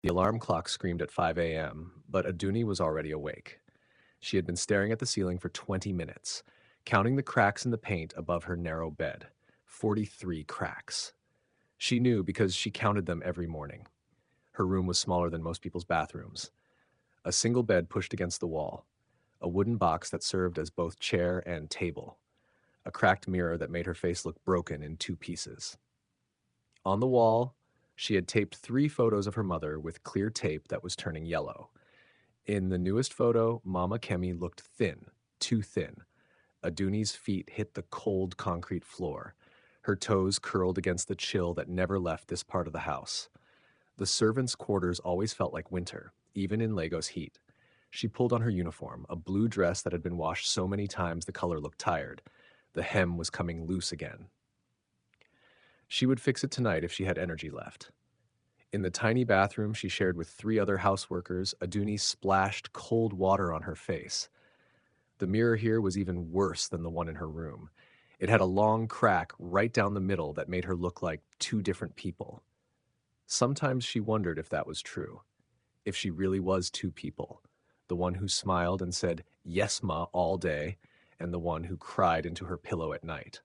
The alarm clock screamed at 5 a.m., but Aduni was already awake. She had been staring at the ceiling for 20 minutes, counting the cracks in the paint above her narrow bed. 43 cracks. She knew because she counted them every morning. Her room was smaller than most people's bathrooms. A single bed pushed against the wall, a wooden box that served as both chair and table, a cracked mirror that made her face look broken in two pieces. On the wall, she had taped 3 photos of her mother with clear tape that was turning yellow. In the newest photo, Mama Kemi looked thin, too thin. Aduni's feet hit the cold concrete floor. Her toes curled against the chill that never left this part of the house. The servants' quarters always felt like winter, even in Lagos heat. She pulled on her uniform, a blue dress that had been washed so many times the color looked tired. The hem was coming loose again. She would fix it tonight if she had energy left. In the tiny bathroom she shared with 3 other houseworkers, Aduni splashed cold water on her face. The mirror here was even worse than the one in her room. It had a long crack right down the middle that made her look like 2 different people. Sometimes she wondered if that was true, if she really was 2 people, the one who smiled and said, "Yes, ma," all day, and the one who cried into her pillow at night.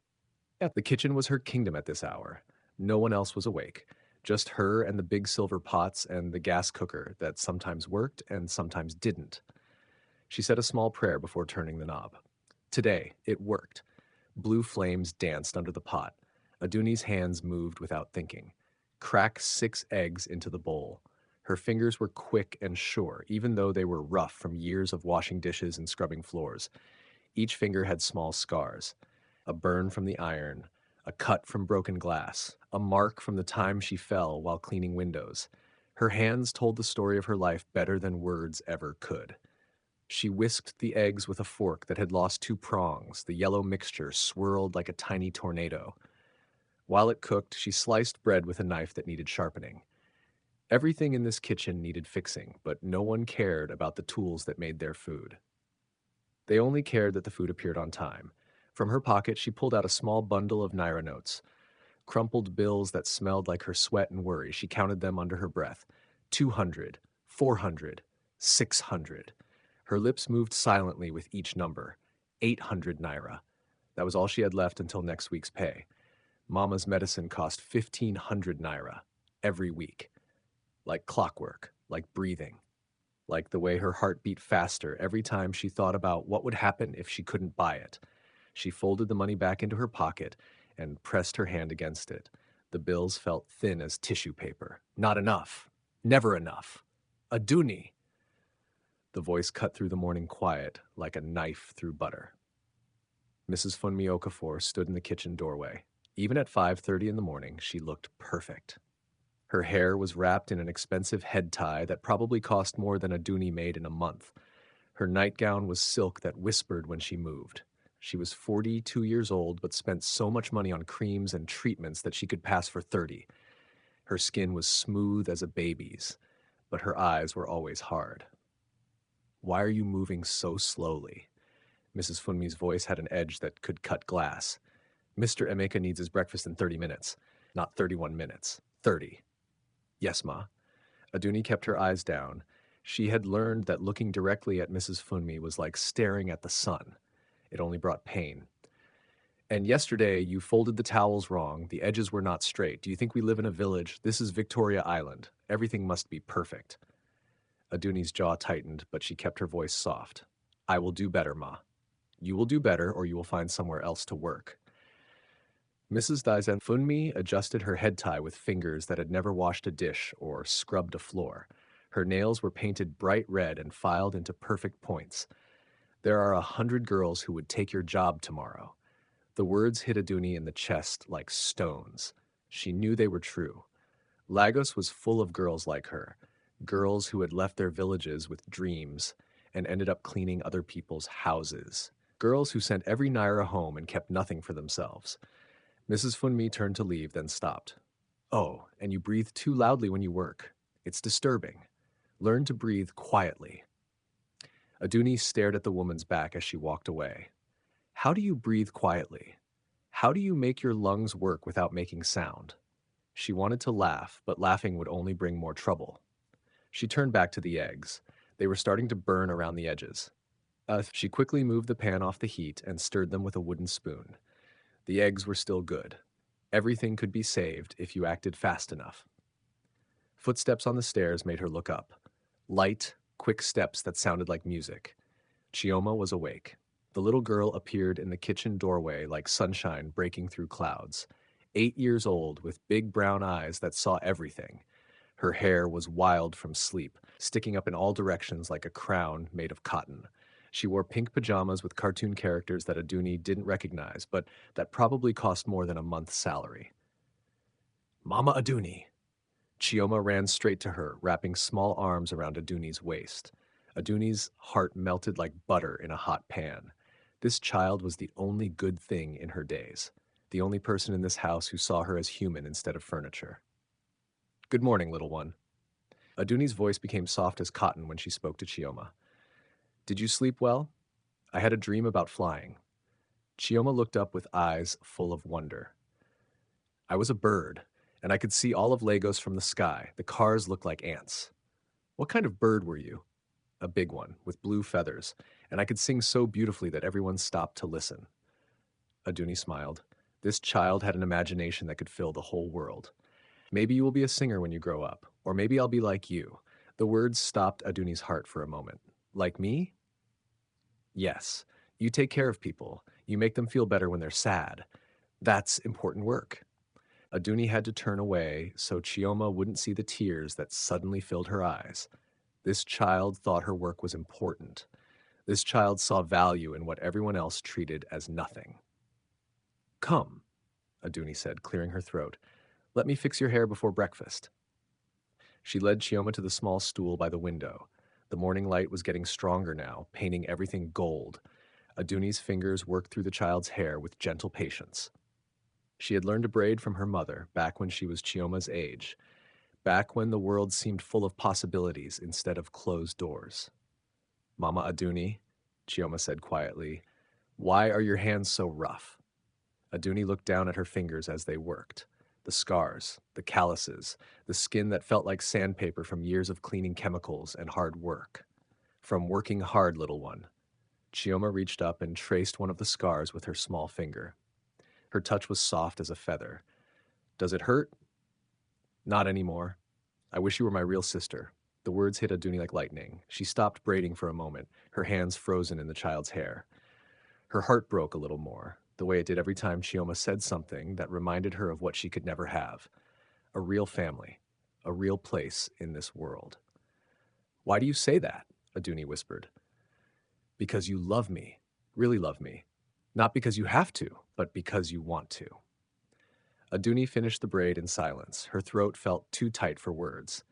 The kitchen was her kingdom at this hour. No one else was awake, just her and the big silver pots and the gas cooker that sometimes worked and sometimes didn't. She said a small prayer before turning the knob. Today, it worked. Blue flames danced under the pot. Aduni's hands moved without thinking. Crack 6 eggs into the bowl. Her fingers were quick and sure, even though they were rough from years of washing dishes and scrubbing floors. Each finger had small scars. A burn from the iron, a cut from broken glass, a mark from the time she fell while cleaning windows. Her hands told the story of her life better than words ever could. She whisked the eggs with a fork that had lost 2 prongs. The yellow mixture swirled like a tiny tornado. While it cooked, she sliced bread with a knife that needed sharpening. Everything in this kitchen needed fixing, but no one cared about the tools that made their food. They only cared that the food appeared on time. From her pocket, she pulled out a small bundle of Naira notes, crumpled bills that smelled like her sweat and worry. She counted them under her breath. 200, 400, 600. Her lips moved silently with each number. 800 Naira. That was all she had left until next week's pay. Mama's medicine cost 1,500 Naira every week. Like clockwork, like breathing. Like the way her heart beat faster every time she thought about what would happen if she couldn't buy it. She folded the money back into her pocket and pressed her hand against it. The bills felt thin as tissue paper. Not enough. Never enough. Aduni. The voice cut through the morning quiet like a knife through butter. Mrs. Funmi Okafor stood in the kitchen doorway. Even at 5:30 in the morning, she looked perfect. Her hair was wrapped in an expensive head tie that probably cost more than Aduni made in a month. Her nightgown was silk that whispered when she moved. She was 42 years old, but spent so much money on creams and treatments that she could pass for 30. Her skin was smooth as a baby's, but her eyes were always hard. "Why are you moving so slowly?" Mrs. Funmi's voice had an edge that could cut glass. "Mr. Emeka needs his breakfast in 30 minutes. Not 31 minutes. 30. "Yes, ma." Aduni kept her eyes down. She had learned that looking directly at Mrs. Funmi was like staring at the sun. It only brought pain. "And yesterday you folded the towels wrong. The edges were not straight. Do you think we live in a village? This is Victoria Island. Everything must be perfect." Aduni's jaw tightened, but she kept her voice soft. "I will do better, ma. You will do better, or you will find somewhere else to work." Mrs. Daizen Funmi adjusted her head tie with fingers that had never washed a dish or scrubbed a floor. Her nails were painted bright red and filed into perfect points. "There are 100 girls who would take your job tomorrow." The words hit Aduni in the chest like stones. She knew they were true. Lagos was full of girls like her, girls who had left their villages with dreams and ended up cleaning other people's houses, girls who sent every Naira home and kept nothing for themselves. Mrs. Funmi turned to leave, then stopped. "Oh, and you breathe too loudly when you work. It's disturbing. Learn to breathe quietly." Aduni stared at the woman's back as she walked away. "How do you breathe quietly? How do you make your lungs work without making sound?" She wanted to laugh, but laughing would only bring more trouble. She turned back to the eggs. They were starting to burn around the edges. She quickly moved the pan off the heat and stirred them with a wooden spoon. The eggs were still good. Everything could be saved if you acted fast enough. Footsteps on the stairs made her look up. Light, quick steps that sounded like music. Chioma was awake. The little girl appeared in the kitchen doorway like sunshine breaking through clouds. 8 years old, with big brown eyes that saw everything. Her hair was wild from sleep, sticking up in all directions like a crown made of cotton. She wore pink pajamas with cartoon characters that Aduni didn't recognize, but that probably cost more than a month's salary. Mama Aduni! Chioma ran straight to her, wrapping small arms around Aduni's waist. Aduni's heart melted like butter in a hot pan. This child was the only good thing in her days, the only person in this house who saw her as human instead of furniture. Good morning, little one. Aduni's voice became soft as cotton when she spoke to Chioma. Did you sleep well? I had a dream about flying. Chioma looked up with eyes full of wonder. I was a bird, and I could see all of Lagos from the sky. The cars looked like ants. What kind of bird were you? A big one, with blue feathers, and I could sing so beautifully that everyone stopped to listen. Aduni smiled. This child had an imagination that could fill the whole world. Maybe you will be a singer when you grow up, or maybe I'll be like you. The words stopped Aduni's heart for a moment. Like me? Yes. You take care of people. You make them feel better when they're sad. That's important work. Aduni had to turn away so Chioma wouldn't see the tears that suddenly filled her eyes. This child thought her work was important. This child saw value in what everyone else treated as nothing. Come, Aduni said, clearing her throat. Let me fix your hair before breakfast. She led Chioma to the small stool by the window. The morning light was getting stronger now, painting everything gold. Aduni's fingers worked through the child's hair with gentle patience. She had learned to braid from her mother back when she was Chioma's age, back when the world seemed full of possibilities instead of closed doors. Mama Aduni, Chioma said quietly, why are your hands so rough? Aduni looked down at her fingers as they worked. The scars, the calluses, the skin that felt like sandpaper from years of cleaning chemicals and hard work. From working hard, little one. Chioma reached up and traced one of the scars with her small finger. Her touch was soft as a feather. Does it hurt? Not anymore. I wish you were my real sister. The words hit Aduni like lightning. She stopped braiding for a moment, her hands frozen in the child's hair. Her heart broke a little more, the way it did every time Chioma said something that reminded her of what she could never have. A real family, a real place in this world. Why do you say that? Aduni whispered. Because you love me, really love me. Not because you have to, but because you want to. Aduni finished the braid in silence. Her throat felt too tight for words.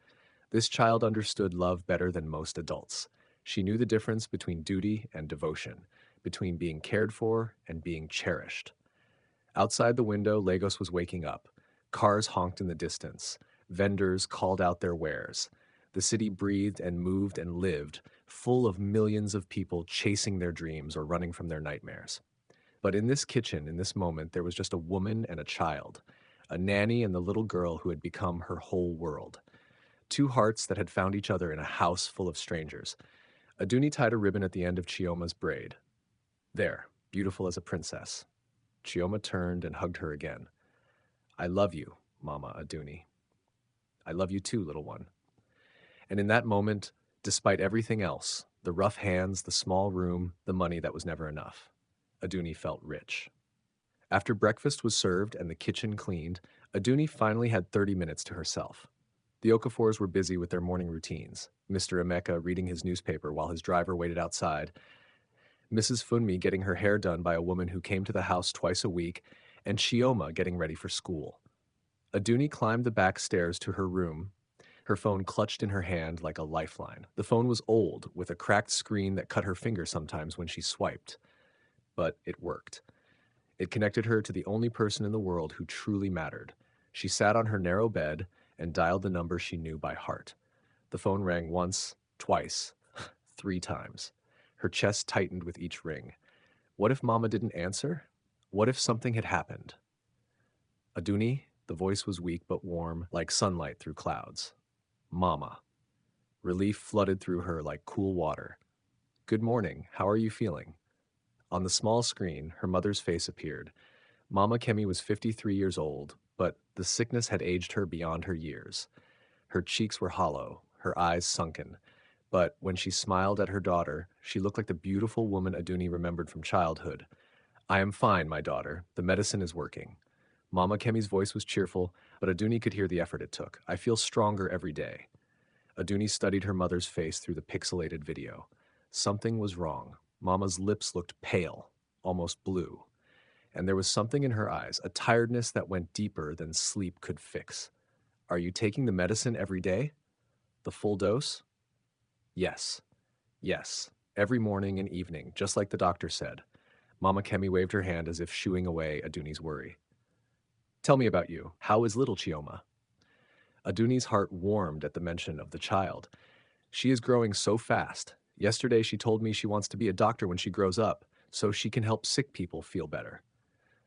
This child understood love better than most adults. She knew the difference between duty and devotion, between being cared for and being cherished. Outside the window, Lagos was waking up. Cars honked in the distance. Vendors called out their wares. The city breathed and moved and lived, full of millions of people chasing their dreams or running from their nightmares. But in this kitchen, in this moment, there was just a woman and a child, a nanny and the little girl who had become her whole world. Two hearts that had found each other in a house full of strangers. Aduni tied a ribbon at the end of Chioma's braid. There, beautiful as a princess. Chioma turned and hugged her again. I love you, Mama Aduni. I love you too, little one. And in that moment, despite everything else, the rough hands, the small room, the money that was never enough, Aduni felt rich. After breakfast was served and the kitchen cleaned, Aduni finally had 30 minutes to herself. The Okafors were busy with their morning routines, Mr. Emeka reading his newspaper while his driver waited outside, Mrs. Funmi getting her hair done by a woman who came to the house twice a week, and Chioma getting ready for school. Aduni climbed the back stairs to her room, her phone clutched in her hand like a lifeline. The phone was old, with a cracked screen that cut her finger sometimes when she swiped. But it worked. It connected her to the only person in the world who truly mattered. She sat on her narrow bed and dialed the number she knew by heart. The phone rang once, twice, 3 times. Her chest tightened with each ring. What if Mama didn't answer? What if something had happened? Aduni, the voice was weak but warm, like sunlight through clouds. Mama. Relief flooded through her like cool water. Good morning, how are you feeling? On the small screen, her mother's face appeared. Mama Kemi was 53 years old, but the sickness had aged her beyond her years. Her cheeks were hollow, her eyes sunken, but when she smiled at her daughter, she looked like the beautiful woman Aduni remembered from childhood. I am fine, my daughter. The medicine is working. Mama Kemi's voice was cheerful, but Aduni could hear the effort it took. I feel stronger every day. Aduni studied her mother's face through the pixelated video. Something was wrong. Mama's lips looked pale, almost blue, and there was something in her eyes, a tiredness that went deeper than sleep could fix. Are you taking the medicine every day? The full dose? Yes. Yes. Every morning and evening, just like the doctor said. Mama Kemi waved her hand as if shooing away Aduni's worry. Tell me about you. How is little Chioma? Aduni's heart warmed at the mention of the child. She is growing so fast. Yesterday she told me she wants to be a doctor when she grows up, so she can help sick people feel better.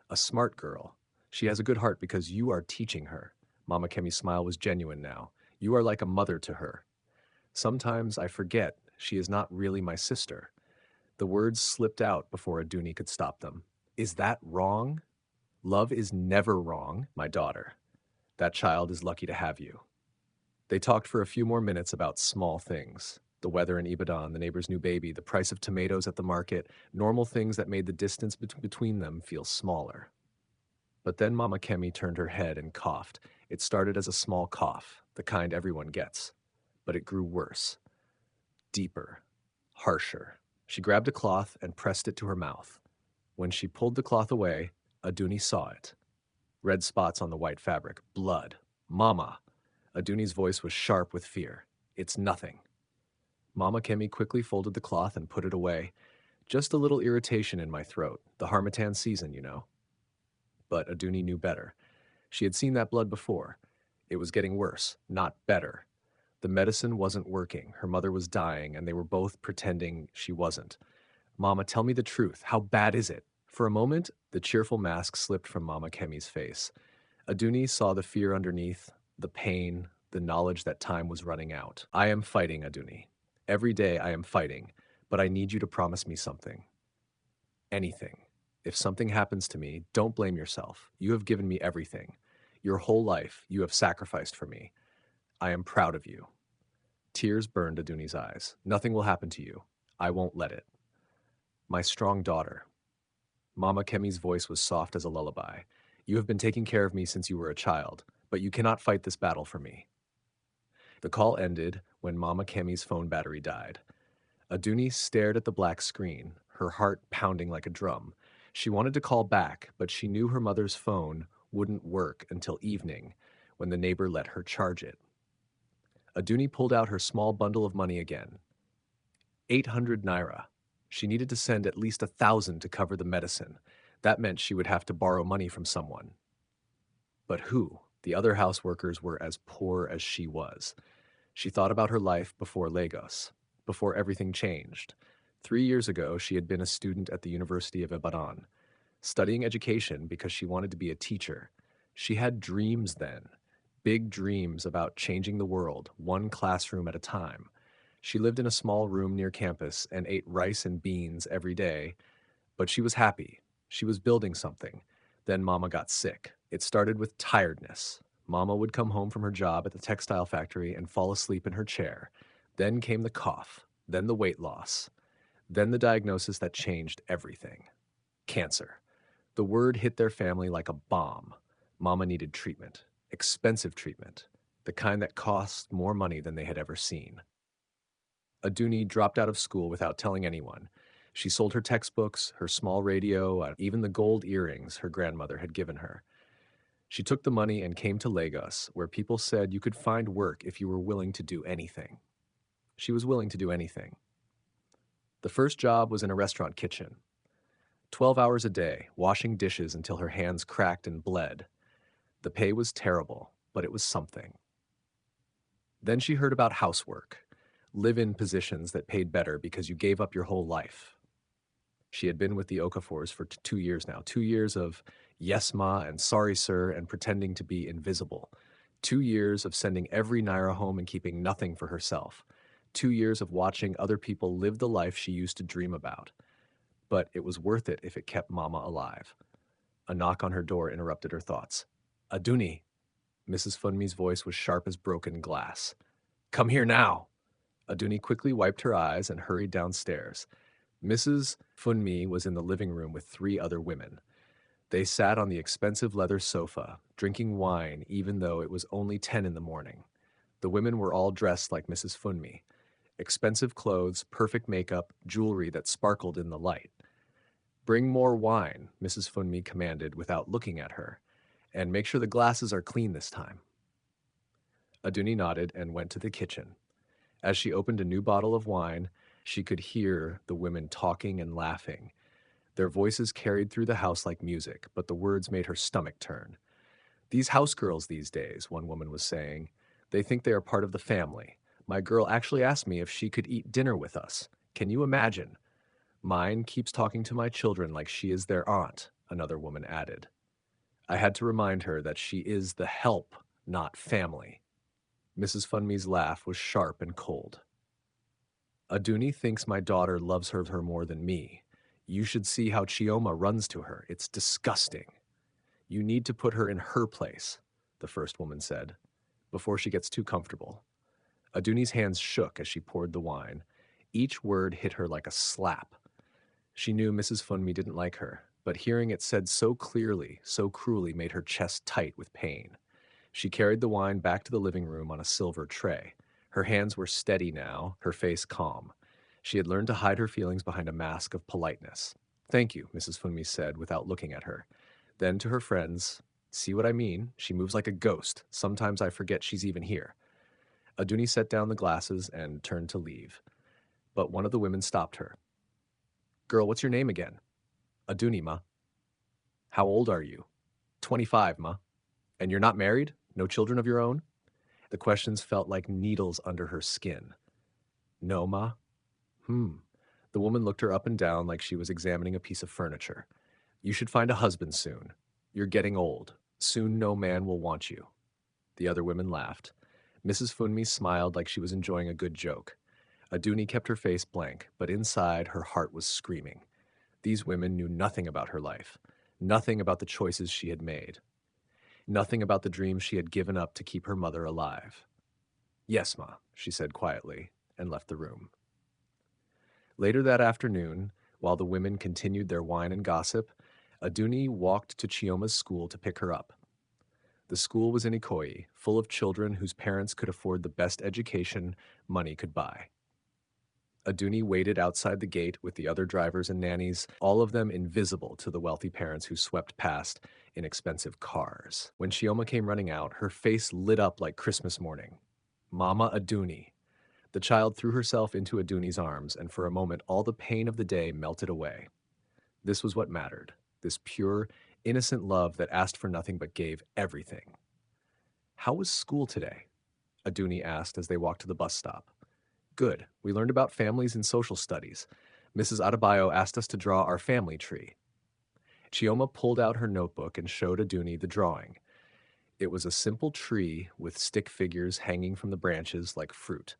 A smart girl. She has a good heart because you are teaching her. Mama Kemi's smile was genuine now. You are like a mother to her. Sometimes I forget she is not really my sister. The words slipped out before Aduni could stop them. Is that wrong? Love is never wrong, my daughter. That child is lucky to have you. They talked for a few more minutes about small things. The weather in Ibadan, the neighbor's new baby, the price of tomatoes at the market, normal things that made the distance between them feel smaller. But then Mama Kemi turned her head and coughed. It started as a small cough, the kind everyone gets. But it grew worse, deeper, harsher. She grabbed a cloth and pressed it to her mouth. When she pulled the cloth away, Aduni saw it. Red spots on the white fabric, blood. Mama! Aduni's voice was sharp with fear. It's nothing. Mama Kemi quickly folded the cloth and put it away. Just a little irritation in my throat, the harmattan season, you know. But Aduni knew better. She had seen that blood before. It was getting worse, not better. The medicine wasn't working, her mother was dying, and they were both pretending she wasn't. Mama, tell me the truth. How bad is it? For a moment, the cheerful mask slipped from Mama Kemi's face. Aduni saw the fear underneath, the pain, the knowledge that time was running out. I am fighting, Aduni. Every day I am fighting, but I need you to promise me something. Anything. If something happens to me, don't blame yourself. You have given me everything. Your whole life, you have sacrificed for me. I am proud of you. Tears burned Aduni's eyes. Nothing will happen to you. I won't let it. My strong daughter. Mama Kemi's voice was soft as a lullaby. You have been taking care of me since you were a child, but you cannot fight this battle for me. The call ended when Mama Kemi's phone battery died. Aduni stared at the black screen, her heart pounding like a drum. She wanted to call back, but she knew her mother's phone wouldn't work until evening, when the neighbor let her charge it. Aduni pulled out her small bundle of money again. 800 naira. She needed to send at least 1,000 to cover the medicine. That meant she would have to borrow money from someone. But who? The other house workers were as poor as she was. She thought about her life before Lagos, before everything changed. 3 years ago, she had been a student at the University of Ibadan, studying education because she wanted to be a teacher. She had dreams then, big dreams about changing the world, one classroom at a time. She lived in a small room near campus and ate rice and beans every day, but she was happy. She was building something. Then Mama got sick. It started with tiredness. Mama would come home from her job at the textile factory and fall asleep in her chair. Then came the cough, then the weight loss, then the diagnosis that changed everything. Cancer. The word hit their family like a bomb. Mama needed treatment, expensive treatment, the kind that cost more money than they had ever seen. Aduni dropped out of school without telling anyone. She sold her textbooks, her small radio, and even the gold earrings her grandmother had given her. She took the money and came to Lagos, where people said you could find work if you were willing to do anything. She was willing to do anything. The first job was in a restaurant kitchen. 12 hours a day, washing dishes until her hands cracked and bled. The pay was terrible, but it was something. Then she heard about housework, live-in positions that paid better because you gave up your whole life. She had been with the Okafors for 2 years now, 2 years of yes ma and sorry sir and pretending to be invisible, 2 years of sending every naira home and keeping nothing for herself. 2 years of watching other people live the life she used to dream about. But it was worth it if it kept Mama alive. A knock on her door interrupted her thoughts. Aduni. Mrs. Funmi's voice was sharp as broken glass. Come here now. Aduni quickly wiped her eyes and hurried downstairs. Mrs. Funmi was in the living room with 3 other women. They sat on the expensive leather sofa, drinking wine even though it was only 10 in the morning. The women were all dressed like Mrs. Funmi. Expensive clothes, perfect makeup, jewelry that sparkled in the light. Bring more wine, Mrs. Funmi commanded without looking at her. And make sure the glasses are clean this time. Aduni nodded and went to the kitchen. As she opened a new bottle of wine, she could hear the women talking and laughing. Their voices carried through the house like music, but the words made her stomach turn. These house girls these days, one woman was saying, they think they are part of the family. My girl actually asked me if she could eat dinner with us. Can you imagine? Mine keeps talking to my children like she is their aunt, another woman added. I had to remind her that she is the help, not family. Mrs. Funmi's laugh was sharp and cold. Aduni thinks my daughter loves her more than me. You should see how Chioma runs to her. It's disgusting. You need to put her in her place, the first woman said, before she gets too comfortable. Aduni's hands shook as she poured the wine. Each word hit her like a slap. She knew Mrs. Funmi didn't like her, but hearing it said so clearly, so cruelly, made her chest tight with pain. She carried the wine back to the living room on a silver tray. Her hands were steady now, her face calm. She had learned to hide her feelings behind a mask of politeness. Thank you, Mrs. Funmi said without looking at her. Then to her friends, see what I mean? She moves like a ghost. Sometimes I forget she's even here. Aduni set down the glasses and turned to leave. But one of the women stopped her. Girl, what's your name again? Aduni, ma. How old are you? 25, ma. And you're not married? No children of your own? The questions felt like needles under her skin. No, ma. The woman looked her up and down like she was examining a piece of furniture. You should find a husband soon. You're getting old. Soon no man will want you. The other women laughed. Mrs. Funmi smiled like she was enjoying a good joke. Aduni kept her face blank, but inside her heart was screaming. These women knew nothing about her life, nothing about the choices she had made, nothing about the dreams she had given up to keep her mother alive. Yes, ma, she said quietly, and left the room. Later that afternoon, while the women continued their wine and gossip, Aduni walked to Chioma's school to pick her up. The school was in Ikoyi, full of children whose parents could afford the best education money could buy. Aduni waited outside the gate with the other drivers and nannies, all of them invisible to the wealthy parents who swept past in expensive cars. When Chioma came running out, her face lit up like Christmas morning. Mama Aduni. The child threw herself into Aduni's arms, and for a moment all the pain of the day melted away. This was what mattered, this pure, innocent love that asked for nothing but gave everything. How was school today? Aduni asked as they walked to the bus stop. Good. We learned about families in social studies. Mrs. Adebayo asked us to draw our family tree. Chioma pulled out her notebook and showed Aduni the drawing. It was a simple tree with stick figures hanging from the branches like fruit.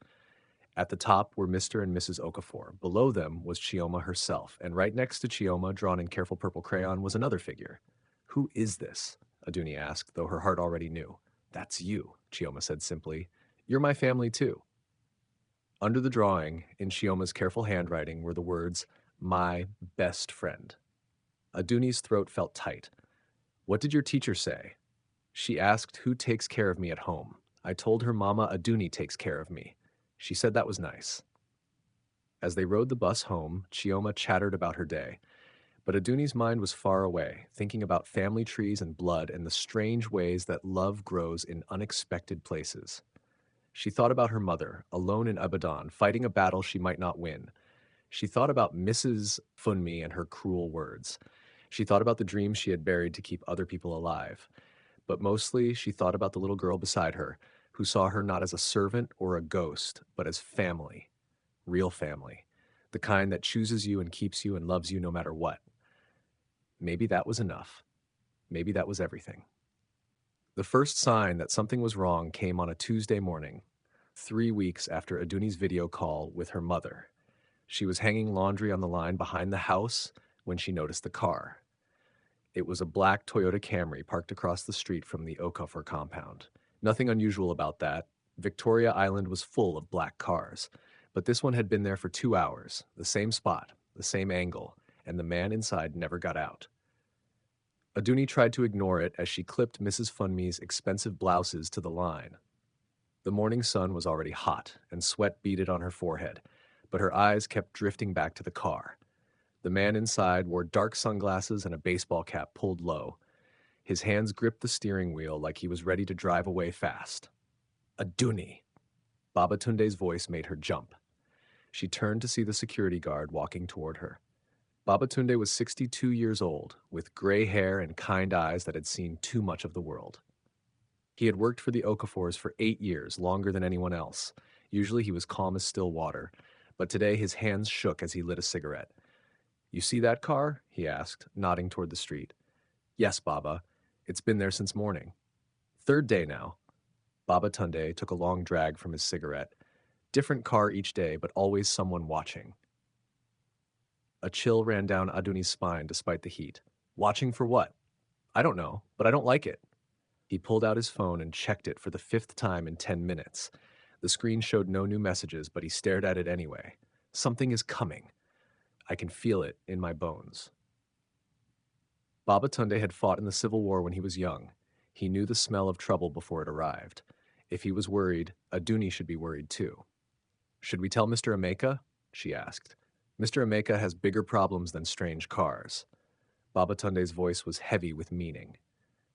At the top were Mr. and Mrs. Okafor. Below them was Chioma herself, and right next to Chioma, drawn in careful purple crayon, was another figure. Who is this? Aduni asked, though her heart already knew. That's you, Chioma said simply. You're my family too. Under the drawing, in Chioma's careful handwriting, were the words, my best friend. Aduni's throat felt tight. What did your teacher say? She asked who takes care of me at home. I told her Mama Aduni takes care of me. She said that was nice. As they rode the bus home, Chioma chattered about her day. But Aduni's mind was far away, thinking about family trees and blood and the strange ways that love grows in unexpected places. She thought about her mother, alone in Abadan, fighting a battle she might not win. She thought about Mrs. Funmi and her cruel words. She thought about the dreams she had buried to keep other people alive. But mostly, she thought about the little girl beside her, who saw her not as a servant or a ghost, but as family. Real family. The kind that chooses you and keeps you and loves you no matter what. Maybe that was enough. Maybe that was everything. The first sign that something was wrong came on a Tuesday morning. 3 weeks after Aduni's video call with her mother. She was hanging laundry on the line behind the house when she noticed the car. It was a black Toyota Camry parked across the street from the Okafor compound. Nothing unusual about that. Victoria Island was full of black cars, but this one had been there for 2 hours, the same spot, the same angle, and the man inside never got out. Aduni tried to ignore it as she clipped Mrs. Funmi's expensive blouses to the line. The morning sun was already hot, and sweat beaded on her forehead, but her eyes kept drifting back to the car. The man inside wore dark sunglasses and a baseball cap pulled low. His hands gripped the steering wheel like he was ready to drive away fast. Aduni! Babatunde's voice made her jump. She turned to see the security guard walking toward her. Babatunde was 62 years old, with gray hair and kind eyes that had seen too much of the world. He had worked for the Okafors for 8 years, longer than anyone else. Usually he was calm as still water, but today his hands shook as he lit a cigarette. "You see that car?" he asked, nodding toward the street. "Yes, Baba. It's been there since morning." "Third day now." Babatunde took a long drag from his cigarette. Different car each day, but always someone watching. A chill ran down Aduni's spine despite the heat. "Watching for what?" "I don't know, but I don't like it." He pulled out his phone and checked it for the 5th time in 10 minutes. The screen showed no new messages, but he stared at it anyway. "Something is coming. I can feel it in my bones." Babatunde had fought in the Civil War when he was young. He knew the smell of trouble before it arrived. If he was worried, Aduni should be worried too. "Should we tell Mr. Emeka?" she asked. "Mr. Emeka has bigger problems than strange cars." Babatunde's voice was heavy with meaning.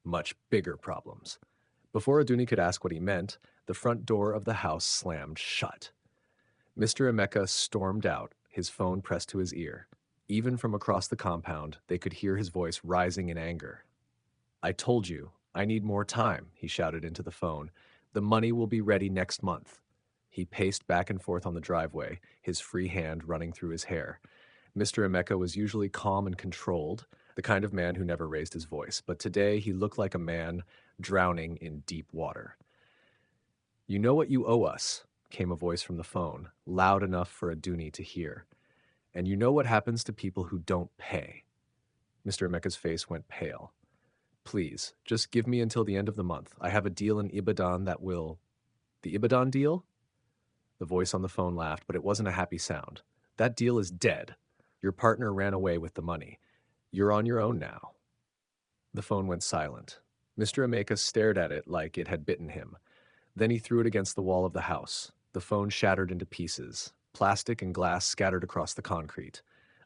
"Much bigger problems." Before Aduni could ask what he meant, the front door of the house slammed shut. Mr. Emeka stormed out, his phone pressed to his ear. Even from across the compound, they could hear his voice rising in anger. "I told you, I need more time," he shouted into the phone. "The money will be ready next month." He paced back and forth on the driveway, his free hand running through his hair. Mr. Emeka was usually calm and controlled, the kind of man who never raised his voice, but today he looked like a man drowning in deep water. "You know what you owe us," came a voice from the phone, loud enough for Aduni to hear. "And you know what happens to people who don't pay." Mr. Emeka's face went pale. "Please, just give me until the end of the month. I have a deal in Ibadan that will—" "The Ibadan deal?" The voice on the phone laughed, but it wasn't a happy sound. "That deal is dead. Your partner ran away with the money. You're on your own now." The phone went silent. Mr. Emeka stared at it like it had bitten him. Then he threw it against the wall of the house. The phone shattered into pieces. Plastic and glass scattered across the concrete.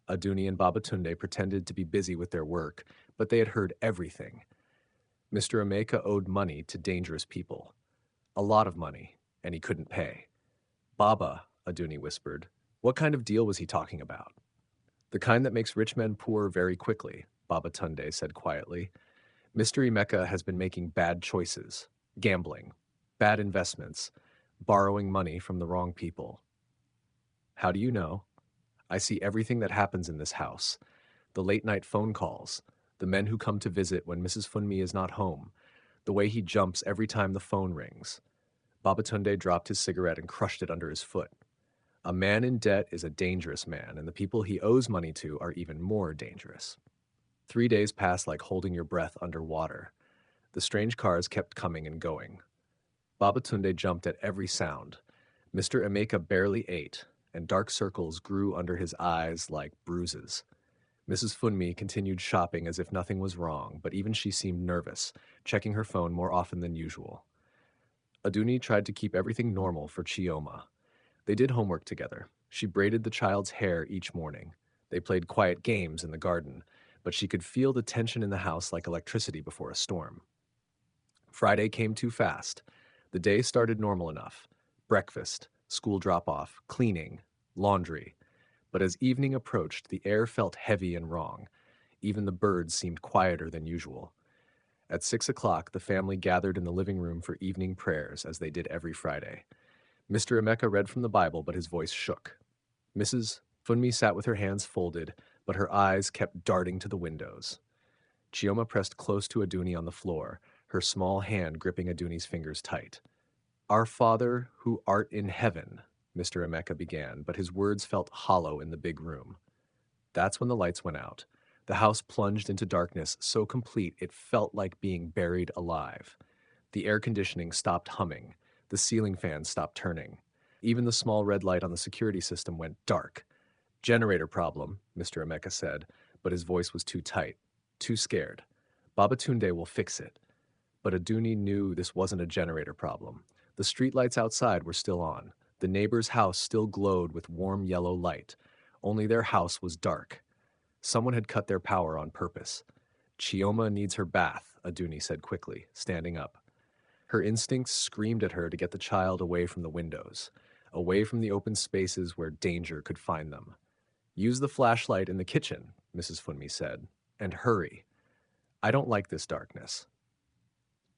Aduni and Babatunde pretended to be busy with their work, but they had heard everything. Mr. Emeka owed money to dangerous people. A lot of money, and he couldn't pay. "Baba," Aduni whispered, "what kind of deal was he talking about?" "The kind that makes rich men poor very quickly," Babatunde said quietly. "Mr. Emeka has been making bad choices, gambling, bad investments, borrowing money from the wrong people." "How do you know?" "I see everything that happens in this house. The late-night phone calls, the men who come to visit when Mrs. Funmi is not home, the way he jumps every time the phone rings." Babatunde dropped his cigarette and crushed it under his foot. "A man in debt is a dangerous man, and the people he owes money to are even more dangerous." 3 days passed like holding your breath underwater. The strange cars kept coming and going. Babatunde jumped at every sound. Mr. Emeka barely ate, and dark circles grew under his eyes like bruises. Mrs. Funmi continued shopping as if nothing was wrong, but even she seemed nervous, checking her phone more often than usual. Aduni tried to keep everything normal for Chioma. They did homework together. She braided the child's hair each morning. They played quiet games in the garden, but she could feel the tension in the house like electricity before a storm. Friday came too fast. The day started normal enough. Breakfast, school drop-off, cleaning, laundry. But as evening approached, the air felt heavy and wrong. Even the birds seemed quieter than usual. At 6 o'clock, the family gathered in the living room for evening prayers, as they did every Friday. Mr. Emeka read from the Bible, but his voice shook. Mrs. Funmi sat with her hands folded, but her eyes kept darting to the windows. Chioma pressed close to Aduni on the floor, her small hand gripping Aduni's fingers tight. Our Father who art in heaven, Mr. Emeka began, but his words felt hollow in the big room. That's when the lights went out. The house plunged into darkness so complete it felt like being buried alive. The air conditioning stopped humming. The ceiling fan stopped turning. Even the small red light on the security system went dark. Generator problem, Mr. Emeka said, but his voice was too tight, too scared. Babatunde will fix it. But Aduni knew this wasn't a generator problem. The streetlights outside were still on. The neighbor's house still glowed with warm yellow light. Only their house was dark. Someone had cut their power on purpose. Chioma needs her bath, Aduni said quickly, standing up. Her instincts screamed at her to get the child away from the windows, away from the open spaces where danger could find them. Use the flashlight in the kitchen, Mrs. Funmi said, and hurry. I don't like this darkness.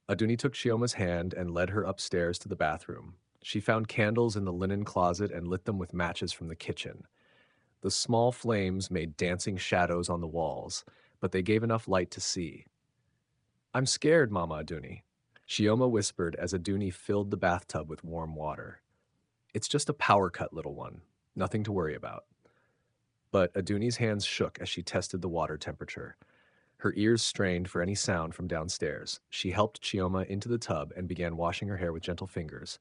Aduni took Chioma's hand and led her upstairs to the bathroom. She found candles in the linen closet and lit them with matches from the kitchen. The small flames made dancing shadows on the walls, but they gave enough light to see. I'm scared, Mama Aduni, Chioma whispered as Aduni filled the bathtub with warm water. It's just a power cut, little one. Nothing to worry about. But Aduni's hands shook as she tested the water temperature. Her ears strained for any sound from downstairs. She helped Chioma into the tub and began washing her hair with gentle fingers.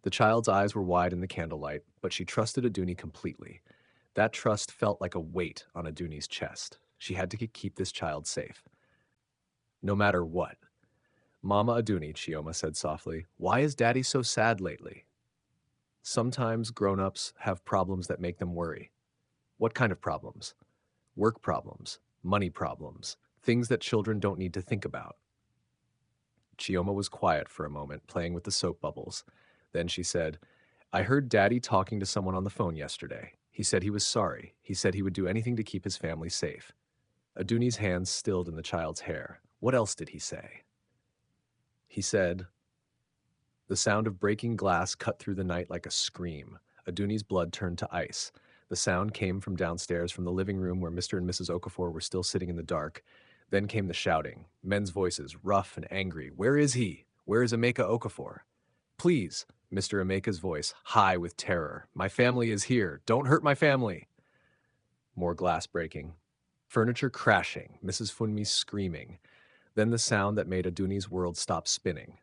The child's eyes were wide in the candlelight, but she trusted Aduni completely. That trust felt like a weight on Aduni's chest. She had to keep this child safe. No matter what. Mama Aduni, Chioma said softly, why is Daddy so sad lately? Sometimes grown-ups have problems that make them worry. What kind of problems? Work problems, money problems, things that children don't need to think about. Chioma was quiet for a moment, playing with the soap bubbles. Then she said, I heard Daddy talking to someone on the phone yesterday. He said he was sorry. He said he would do anything to keep his family safe. Aduni's hands stilled in the child's hair. What else did he say? He said, the sound of breaking glass cut through the night like a scream. Aduni's blood turned to ice. The sound came from downstairs from the living room where Mr. and Mrs. Okafor were still sitting in the dark. Then came the shouting, men's voices, rough and angry. Where is he? Where is Emeka Okafor? Please, Mr. Emeka's voice, high with terror. My family is here. Don't hurt my family. More glass breaking. Furniture crashing, Mrs. Funmi screaming. Then the sound that made Aduni's world stop spinning.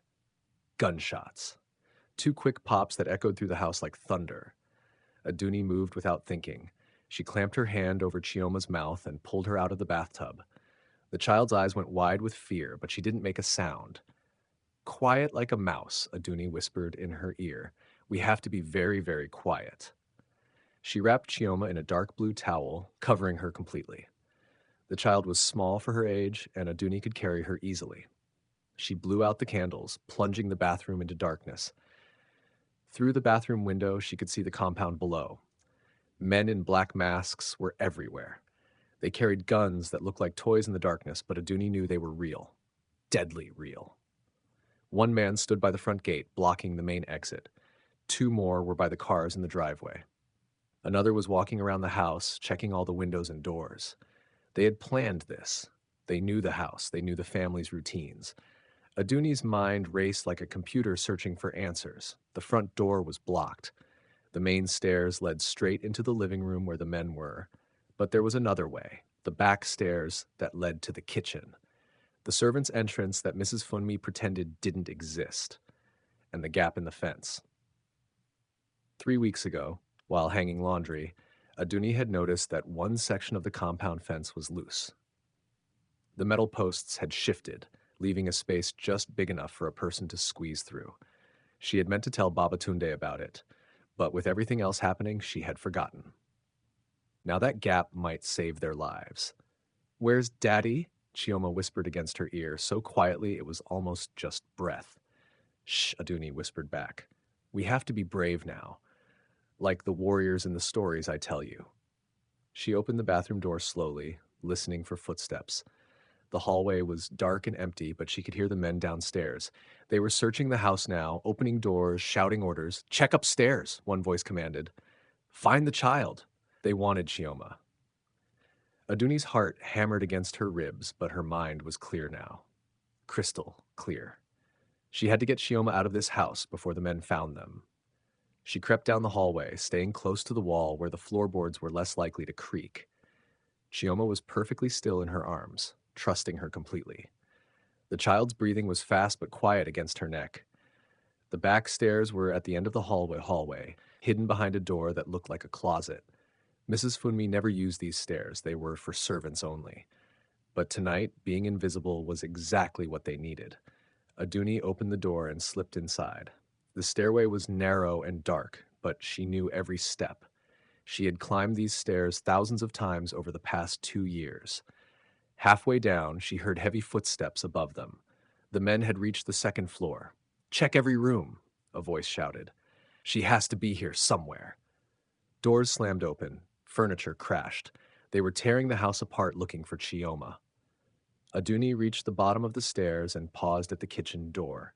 Gunshots. 2 quick pops that echoed through the house like thunder. Aduni moved without thinking. She clamped her hand over Chioma's mouth and pulled her out of the bathtub. The child's eyes went wide with fear, but she didn't make a sound. Quiet like a mouse, Aduni whispered in her ear. We have to be very, very quiet. She wrapped Chioma in a dark blue towel, covering her completely. The child was small for her age, and Aduni could carry her easily. She blew out the candles, plunging the bathroom into darkness. Through the bathroom window, she could see the compound below. Men in black masks were everywhere. They carried guns that looked like toys in the darkness, but Aduni knew they were real. Deadly real. One man stood by the front gate, blocking the main exit. 2 more were by the cars in the driveway. Another was walking around the house, checking all the windows and doors. They had planned this. They knew the house. They knew the family's routines. Aduni's mind raced like a computer searching for answers. The front door was blocked. The main stairs led straight into the living room where the men were. But there was another way, the back stairs that led to the kitchen. The servants' entrance that Mrs. Funmi pretended didn't exist. And the gap in the fence. 3 weeks ago, while hanging laundry, Aduni had noticed that one section of the compound fence was loose. The metal posts had shifted, leaving a space just big enough for a person to squeeze through. She had meant to tell Babatunde about it, but with everything else happening, she had forgotten. Now that gap might save their lives. Where's Daddy? Chioma whispered against her ear, so quietly it was almost just breath. Shh, Aduni whispered back. We have to be brave now, like the warriors in the stories I tell you. She opened the bathroom door slowly, listening for footsteps. The hallway was dark and empty, but she could hear the men downstairs. They were searching the house now, opening doors, shouting orders. Check upstairs, one voice commanded. Find the child. They wanted Chioma. Aduni's heart hammered against her ribs, but her mind was clear now. Crystal clear. She had to get Chioma out of this house before the men found them. She crept down the hallway, staying close to the wall where the floorboards were less likely to creak. Chioma was perfectly still in her arms, trusting her completely. The child's breathing was fast but quiet against her neck. The back stairs were at the end of the hallway, hidden behind a door that looked like a closet. Mrs. Funmi never used these stairs, they were for servants only. But tonight, being invisible was exactly what they needed. Aduni opened the door and slipped inside. The stairway was narrow and dark, but she knew every step. She had climbed these stairs thousands of times over the past 2 years. Halfway down, she heard heavy footsteps above them. The men had reached the second floor. "Check every room," a voice shouted. "She has to be here somewhere." Doors slammed open. Furniture crashed. They were tearing the house apart looking for Chioma. Aduni reached the bottom of the stairs and paused at the kitchen door.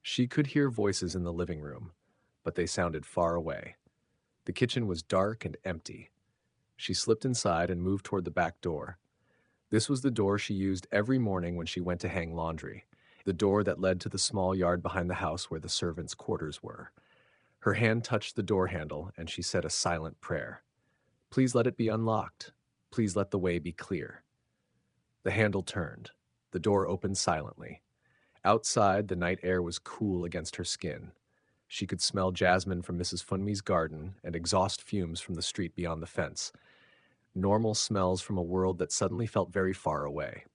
She could hear voices in the living room, but they sounded far away. The kitchen was dark and empty. She slipped inside and moved toward the back door. This was the door she used every morning when she went to hang laundry, the door that led to the small yard behind the house where the servants' quarters were. Her hand touched the door handle, and she said a silent prayer. "Please let it be unlocked. Please let the way be clear." The handle turned. The door opened silently. Outside, the night air was cool against her skin. She could smell jasmine from Mrs. Funmi's garden and exhaust fumes from the street beyond the fence. Normal smells from a world that suddenly felt very far away.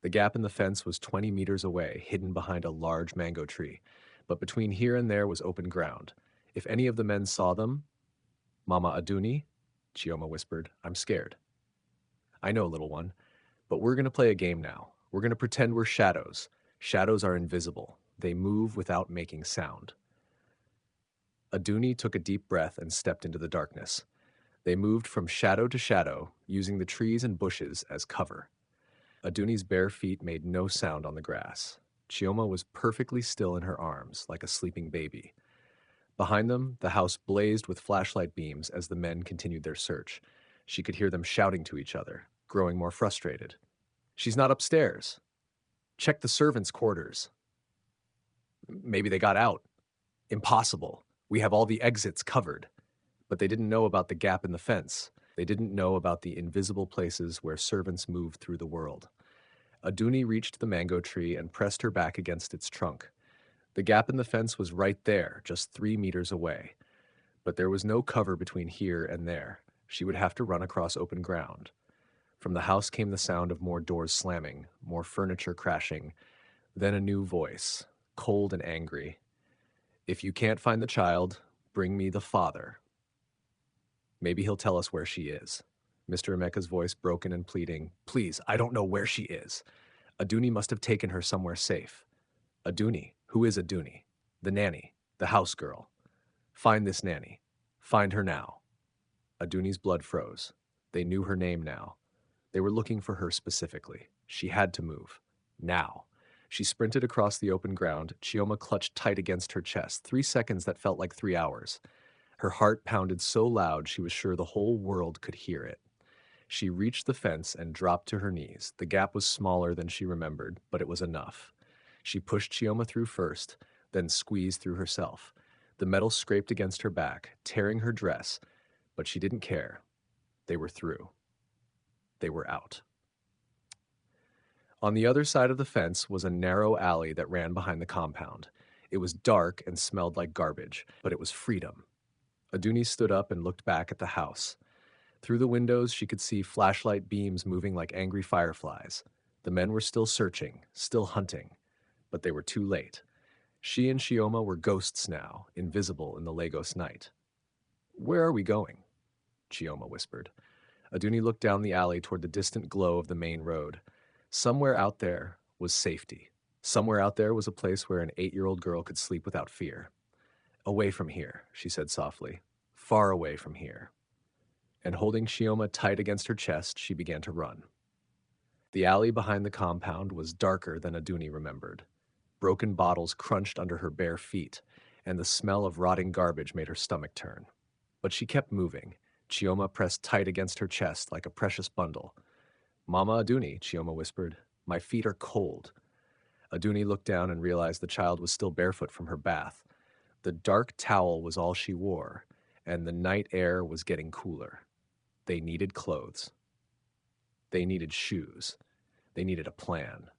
The gap in the fence was 20 meters away, hidden behind a large mango tree. But between here and there was open ground. If any of the men saw them— "Mama Aduni," Chioma whispered, "I'm scared." "I know, little one. But we're going to play a game now. We're going to pretend we're shadows. Shadows are invisible. They move without making sound." Aduni took a deep breath and stepped into the darkness. They moved from shadow to shadow, using the trees and bushes as cover. Aduni's bare feet made no sound on the grass. Chioma was perfectly still in her arms, like a sleeping baby. Behind them, the house blazed with flashlight beams as the men continued their search. She could hear them shouting to each other, growing more frustrated. "She's not upstairs. Check the servants' quarters." "Maybe they got out." "Impossible. We have all the exits covered." But they didn't know about the gap in the fence. They didn't know about the invisible places where servants move through the world. Aduni reached the mango tree and pressed her back against its trunk. The gap in the fence was right there, just 3 meters away. But there was no cover between here and there. She would have to run across open ground. From the house came the sound of more doors slamming, more furniture crashing, then a new voice, cold and angry. "If you can't find the child, bring me the father. Maybe he'll tell us where she is." Mr. Emeka's voice broken and pleading. "Please, I don't know where she is. Aduni must have taken her somewhere safe." "Aduni? Who is Aduni?" "The nanny, the house girl. Find this nanny. Find her now." Aduni's blood froze. They knew her name now. They were looking for her specifically. She had to move. Now. She sprinted across the open ground. Chioma clutched tight against her chest. 3 seconds that felt like 3 hours. Her heart pounded so loud she was sure the whole world could hear it. She reached the fence and dropped to her knees. The gap was smaller than she remembered, but it was enough. She pushed Chioma through first, then squeezed through herself. The metal scraped against her back, tearing her dress, but she didn't care. They were through. They were out. On the other side of the fence was a narrow alley that ran behind the compound. It was dark and smelled like garbage, but it was freedom. Aduni stood up and looked back at the house. Through the windows, she could see flashlight beams moving like angry fireflies. The men were still searching, still hunting, but they were too late. She and Chioma were ghosts now, invisible in the Lagos night. "Where are we going?" Chioma whispered. Aduni looked down the alley toward the distant glow of the main road. Somewhere out there was safety. Somewhere out there was a place where an 8-year-old girl could sleep without fear. "Away from here," she said softly. "Far away from here." And holding Chioma tight against her chest, she began to run. The alley behind the compound was darker than Aduni remembered. Broken bottles crunched under her bare feet, and the smell of rotting garbage made her stomach turn. But she kept moving. Chioma pressed tight against her chest like a precious bundle. "Mama Aduni," Chioma whispered, "my feet are cold." Aduni looked down and realized the child was still barefoot from her bath. The dark towel was all she wore, and the night air was getting cooler. They needed clothes. They needed shoes. They needed a plan.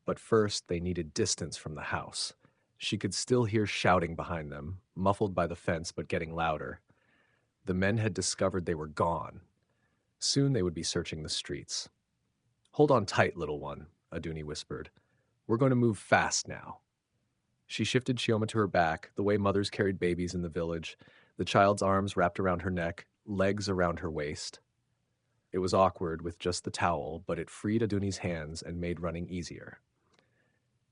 But first, they needed distance from the house. She could still hear shouting behind them, muffled by the fence but getting louder. The men had discovered they were gone. Soon they would be searching the streets. "Hold on tight, little one," Aduni whispered. "We're going to move fast now." She shifted Chioma to her back, the way mothers carried babies in the village, the child's arms wrapped around her neck, legs around her waist. It was awkward with just the towel, but it freed Aduni's hands and made running easier.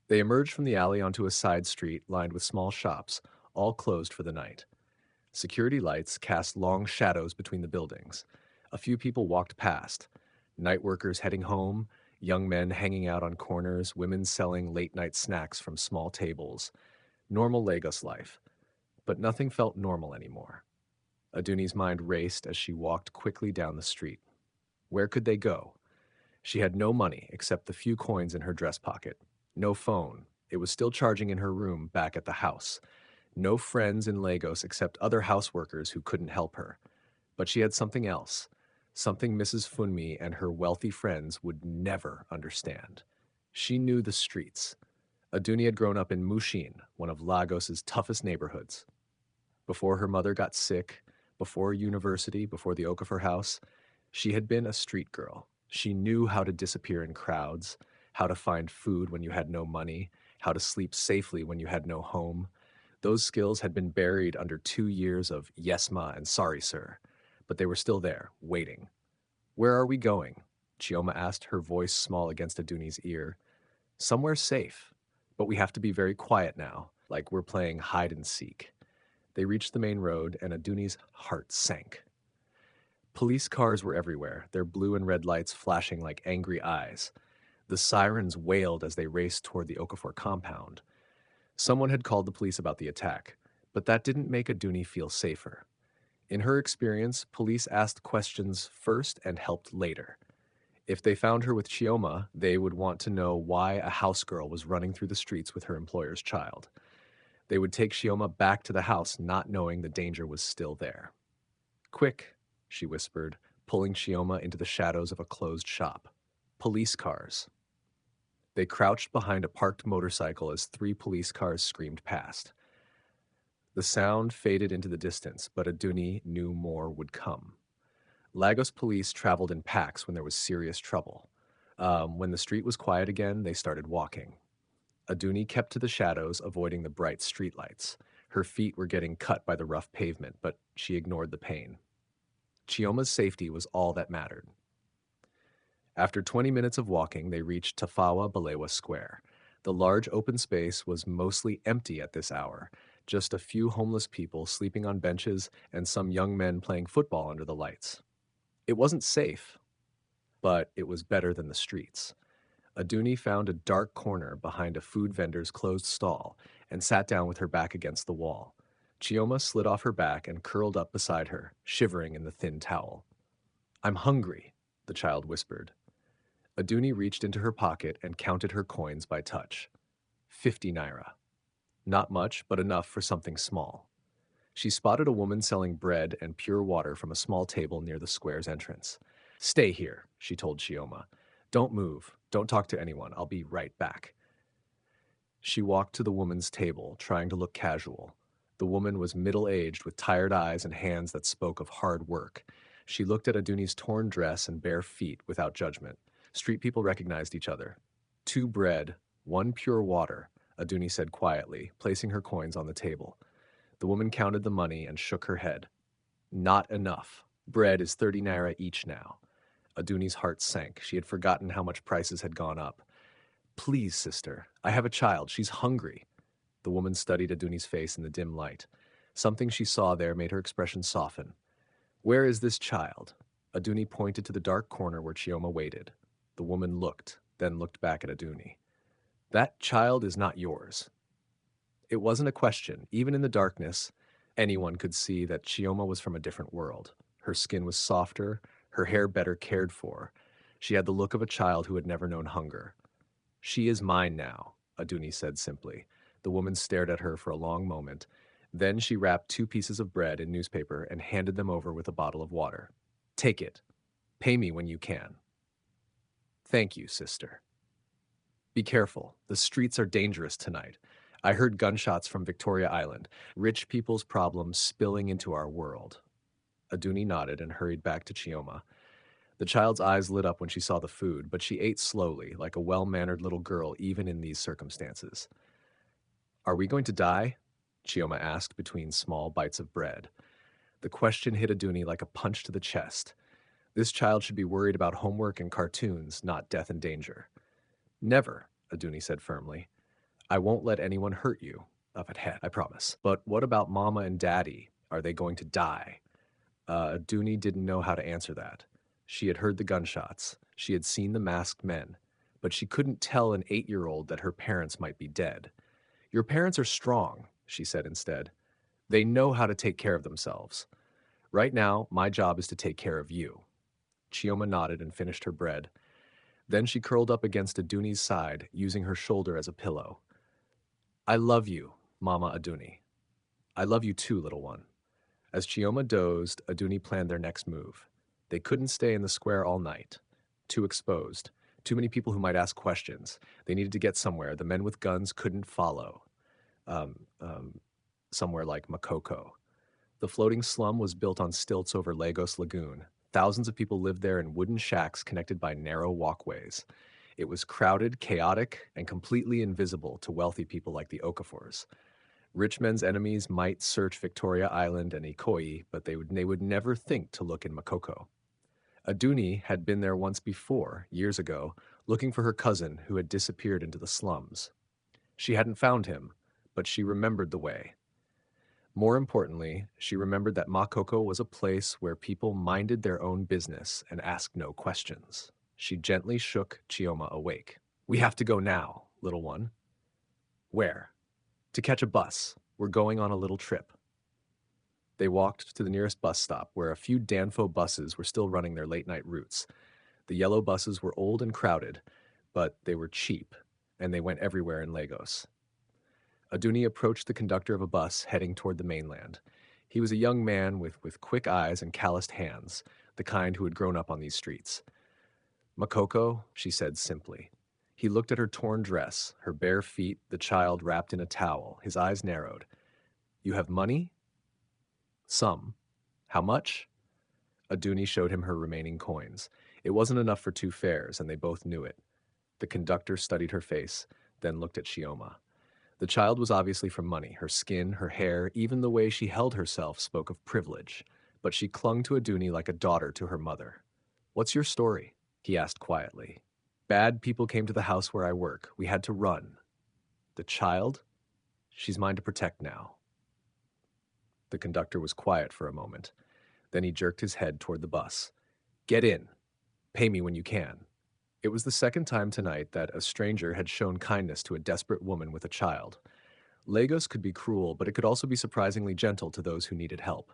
They emerged from the alley onto a side street lined with small shops, all closed for the night. Security lights cast long shadows between the buildings. A few people walked past. Night workers heading home, young men hanging out on corners, women selling late-night snacks from small tables. Normal Lagos life. But nothing felt normal anymore. Aduni's mind raced as she walked quickly down the street. Where could they go? She had no money except the few coins in her dress pocket. No phone. It was still charging in her room back at the house. No friends in Lagos except other houseworkers who couldn't help her. But she had something else. Something Mrs. Funmi and her wealthy friends would never understand. She knew the streets. Aduni had grown up in Mushin, one of Lagos's toughest neighborhoods. Before her mother got sick, before university, before the Okafor house, she had been a street girl. She knew how to disappear in crowds, how to find food when you had no money, how to sleep safely when you had no home. Those skills had been buried under 2 years of "yes, ma" and "sorry, sir," but they were still there, waiting. "Where are we going?" Chioma asked, her voice small against Aduni's ear. "Somewhere safe, but we have to be very quiet now, like we're playing hide and seek." They reached the main road, and Aduni's heart sank. Police cars were everywhere, their blue and red lights flashing like angry eyes. The sirens wailed as they raced toward the Okafor compound. Someone had called the police about the attack, but that didn't make Aduni feel safer. In her experience, police asked questions first and helped later. If they found her with Chioma, they would want to know why a house girl was running through the streets with her employer's child. They would take Chioma back to the house, not knowing the danger was still there. "Quick," she whispered, pulling Chioma into the shadows of a closed shop. "Police cars." They crouched behind a parked motorcycle as 3 police cars screamed past. The sound faded into the distance, but Aduni knew more would come. Lagos police traveled in packs when there was serious trouble. When the street was quiet again, they started walking. Aduni kept to the shadows, avoiding the bright streetlights. Her feet were getting cut by the rough pavement, but she ignored the pain. Chioma's safety was all that mattered. After 20 minutes of walking, they reached Tafawa Balewa Square. The large open space was mostly empty at this hour, just a few homeless people sleeping on benches and some young men playing football under the lights. It wasn't safe, but it was better than the streets. Aduni found a dark corner behind a food vendor's closed stall and sat down with her back against the wall. Chioma slid off her back and curled up beside her, shivering in the thin towel. "I'm hungry," the child whispered. Aduni reached into her pocket and counted her coins by touch. 50 naira. Not much, but enough for something small. She spotted a woman selling bread and pure water from a small table near the square's entrance. "Stay here," she told Chioma. "Don't move. Don't talk to anyone. I'll be right back." She walked to the woman's table, trying to look casual. The woman was middle-aged with tired eyes and hands that spoke of hard work. She looked at Aduni's torn dress and bare feet without judgment. Street people recognized each other. 2 bread, 1 pure water, Aduni said quietly, placing her coins on the table. The woman counted the money and shook her head. "Not enough. Bread is 30 naira each now." Aduni's heart sank. She had forgotten how much prices had gone up. "Please, sister, I have a child. She's hungry." The woman studied Aduni's face in the dim light. Something she saw there made her expression soften. "Where is this child?" Aduni pointed to the dark corner where Chioma waited. The woman looked, then looked back at Aduni. "That child is not yours." It wasn't a question. Even in the darkness, anyone could see that Chioma was from a different world. Her skin was softer, her hair better cared for. She had the look of a child who had never known hunger. "She is mine now." Aduni said simply. The woman stared at her for a long moment. Then she wrapped 2 pieces of bread in newspaper and handed them over with a bottle of water. Take it. Pay me when you can. Thank you, sister. Be careful. The streets are dangerous tonight. I heard gunshots from Victoria Island, rich people's problems spilling into our world. Aduni nodded and hurried back to Chioma. The child's eyes lit up when she saw the food, but she ate slowly, like a well-mannered little girl, even in these circumstances. Are we going to die? Chioma asked between small bites of bread. The question hit Aduni like a punch to the chest. This child should be worried about homework and cartoons, not death and danger. Never, Aduni said firmly. I won't let anyone hurt you. Up ahead, I promise. But what about Mama and Daddy? Are they going to die? Aduni didn't know how to answer that. She had heard the gunshots. She had seen the masked men. But she couldn't tell an 8-year-old that her parents might be dead. Your parents are strong, she said instead. They know how to take care of themselves. Right now, my job is to take care of you. Chioma nodded and finished her bread. Then she curled up against Aduni's side, using her shoulder as a pillow. I love you, Mama Aduni. I love you too, little one. As Chioma dozed, Aduni planned their next move. They couldn't stay in the square all night. Too exposed. Too many people who might ask questions. They needed to get somewhere. The men with guns couldn't follow. Um, um, Somewhere like Makoko. The floating slum was built on stilts over Lagos Lagoon. Thousands of people lived there in wooden shacks connected by narrow walkways. It was crowded, chaotic, and completely invisible to wealthy people like the Okafors. Rich men's enemies might search Victoria Island and Ikoyi, but they would never think to look in Makoko. Aduni had been there once before, years ago, looking for her cousin who had disappeared into the slums. She hadn't found him, but she remembered the way. More importantly, she remembered that Makoko was a place where people minded their own business and asked no questions. She gently shook Chioma awake. We have to go now, little one. Where? To catch a bus. We're going on a little trip. They walked to the nearest bus stop, where a few Danfo buses were still running their late-night routes. The yellow buses were old and crowded, but they were cheap, and they went everywhere in Lagos. Aduni approached the conductor of a bus heading toward the mainland. He was a young man with quick eyes and calloused hands, the kind who had grown up on these streets. Makoko, she said simply. He looked at her torn dress, her bare feet, the child wrapped in a towel. His eyes narrowed. You have money? Some. How much? Aduni showed him her remaining coins. It wasn't enough for 2 fares, and they both knew it. The conductor studied her face, then looked at Chioma. The child was obviously from money. Her skin, her hair, even the way she held herself spoke of privilege. But she clung to Aduni like a daughter to her mother. What's your story? He asked quietly. Bad people came to the house where I work. We had to run. The child? She's mine to protect now. The conductor was quiet for a moment. Then he jerked his head toward the bus. Get in. Pay me when you can. It was the second time tonight that a stranger had shown kindness to a desperate woman with a child. Lagos could be cruel, but it could also be surprisingly gentle to those who needed help.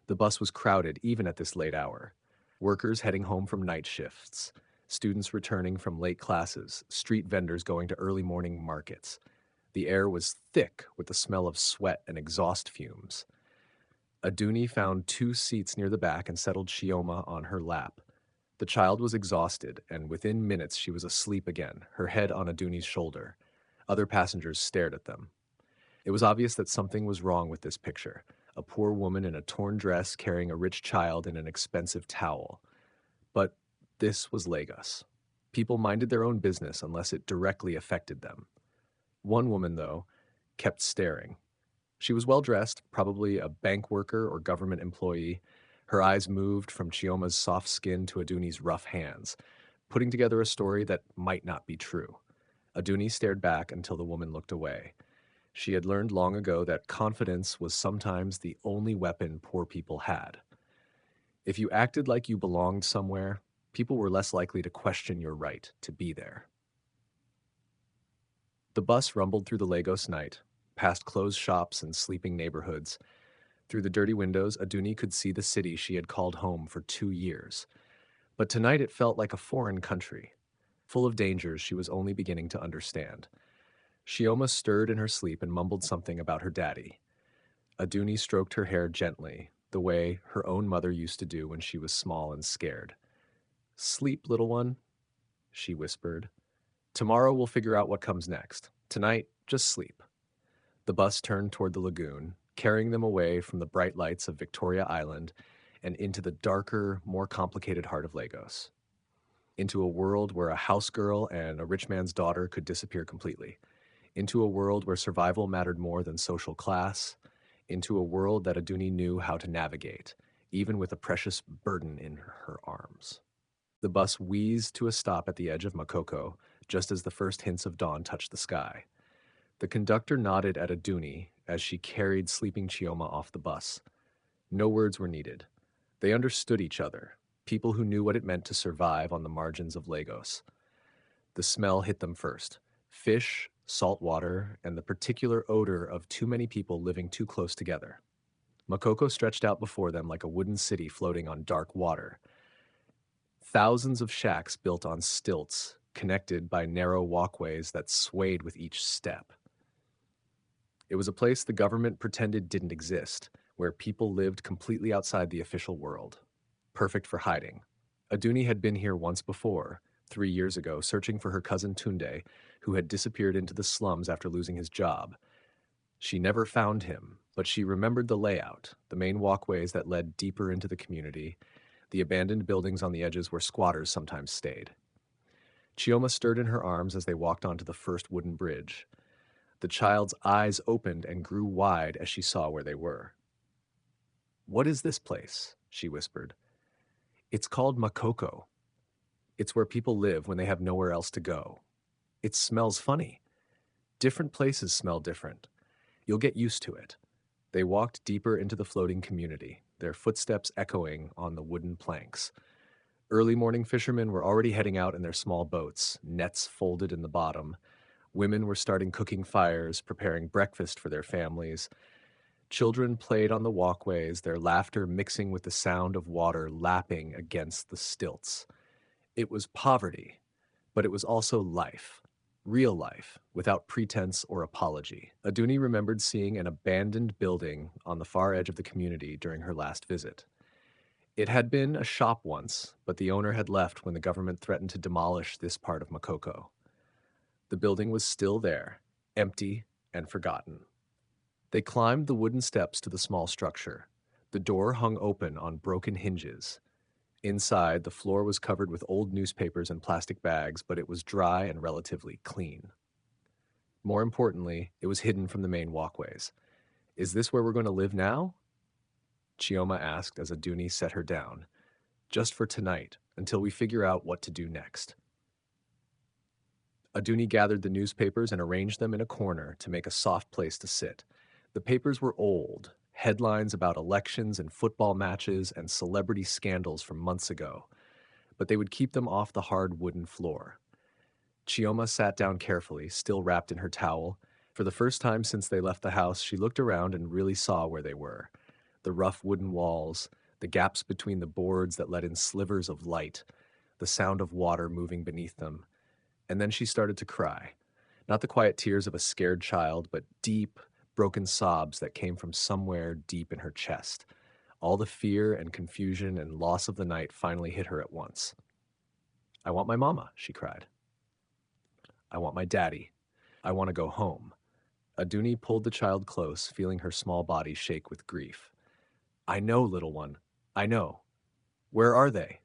The bus was crowded even at this late hour. Workers heading home from night shifts, students returning from late classes, street vendors going to early morning markets. The air was thick with the smell of sweat and exhaust fumes. Aduni found 2 seats near the back and settled Chioma on her lap. The child was exhausted, and within minutes she was asleep again, her head on Aduni's shoulder. Other passengers stared at them. It was obvious that something was wrong with this picture. A poor woman in a torn dress carrying a rich child in an expensive towel. But this was Lagos. People minded their own business unless it directly affected them. One woman, though, kept staring. She was well-dressed, probably a bank worker or government employee. Her eyes moved from Chioma's soft skin to Aduni's rough hands, putting together a story that might not be true. Aduni stared back until the woman looked away. She had learned long ago that confidence was sometimes the only weapon poor people had. If you acted like you belonged somewhere, people were less likely to question your right to be there. The bus rumbled through the Lagos night, past closed shops and sleeping neighborhoods. Through the dirty windows, Aduni could see the city she had called home for 2 years. But tonight it felt like a foreign country, full of dangers she was only beginning to understand. Shioma stirred in her sleep and mumbled something about her daddy. Aduni stroked her hair gently, the way her own mother used to do when she was small and scared. Sleep, little one, she whispered. Tomorrow we'll figure out what comes next. Tonight, just sleep. The bus turned toward the lagoon, carrying them away from the bright lights of Victoria Island and into the darker, more complicated heart of Lagos. Into a world where a house girl and a rich man's daughter could disappear completely. Into a world where survival mattered more than social class. Into a world that Aduni knew how to navigate, even with a precious burden in her arms. The bus wheezed to a stop at the edge of Makoko, just as the first hints of dawn touched the sky. The conductor nodded at Aduni as she carried sleeping Chioma off the bus. No words were needed. They understood each other, people who knew what it meant to survive on the margins of Lagos. The smell hit them first. Fish, salt water, and the particular odor of too many people living too close together. Makoko stretched out before them like a wooden city floating on dark water. Thousands of shacks built on stilts, connected by narrow walkways that swayed with each step. It was a place the government pretended didn't exist, where people lived completely outside the official world. Perfect for hiding. Aduni had been here once before, 3 years ago, searching for her cousin Tunde, who had disappeared into the slums after losing his job. She never found him, but she remembered the layout, the main walkways that led deeper into the community, the abandoned buildings on the edges where squatters sometimes stayed. Chioma stirred in her arms as they walked onto the first wooden bridge. The child's eyes opened and grew wide as she saw where they were. "What is this place?" she whispered. "It's called Makoko. It's where people live when they have nowhere else to go. It smells funny. Different places smell different. You'll get used to it." They walked deeper into the floating community, their footsteps echoing on the wooden planks. Early morning fishermen were already heading out in their small boats, nets folded in the bottom. Women were starting cooking fires, preparing breakfast for their families. Children played on the walkways, their laughter mixing with the sound of water lapping against the stilts. It was poverty, but it was also life. Real life, without pretense or apology. Aduni remembered seeing an abandoned building on the far edge of the community during her last visit. It had been a shop once, but the owner had left when the government threatened to demolish this part of Makoko. The building was still there, empty and forgotten. They climbed the wooden steps to the small structure. The door hung open on broken hinges. Inside, the floor was covered with old newspapers and plastic bags, but it was dry and relatively clean. More importantly, it was hidden from the main walkways. "Is this where we're going to live now?" Chioma asked as Aduni set her down. "Just for tonight, until we figure out what to do next." Aduni gathered the newspapers and arranged them in a corner to make a soft place to sit. The papers were old, headlines about elections and football matches and celebrity scandals from months ago, but they would keep them off the hard wooden floor. Chioma sat down carefully, still wrapped in her towel. For the first time since they left the house, she looked around and really saw where they were. The rough wooden walls, the gaps between the boards that let in slivers of light, the sound of water moving beneath them. And then she started to cry. Not the quiet tears of a scared child, but deep, broken sobs that came from somewhere deep in her chest. All the fear and confusion and loss of the night finally hit her at once. "I want my mama," she cried. "I want my daddy. I want to go home." Aduni pulled the child close, feeling her small body shake with grief. "I know, little one. I know. Where are they?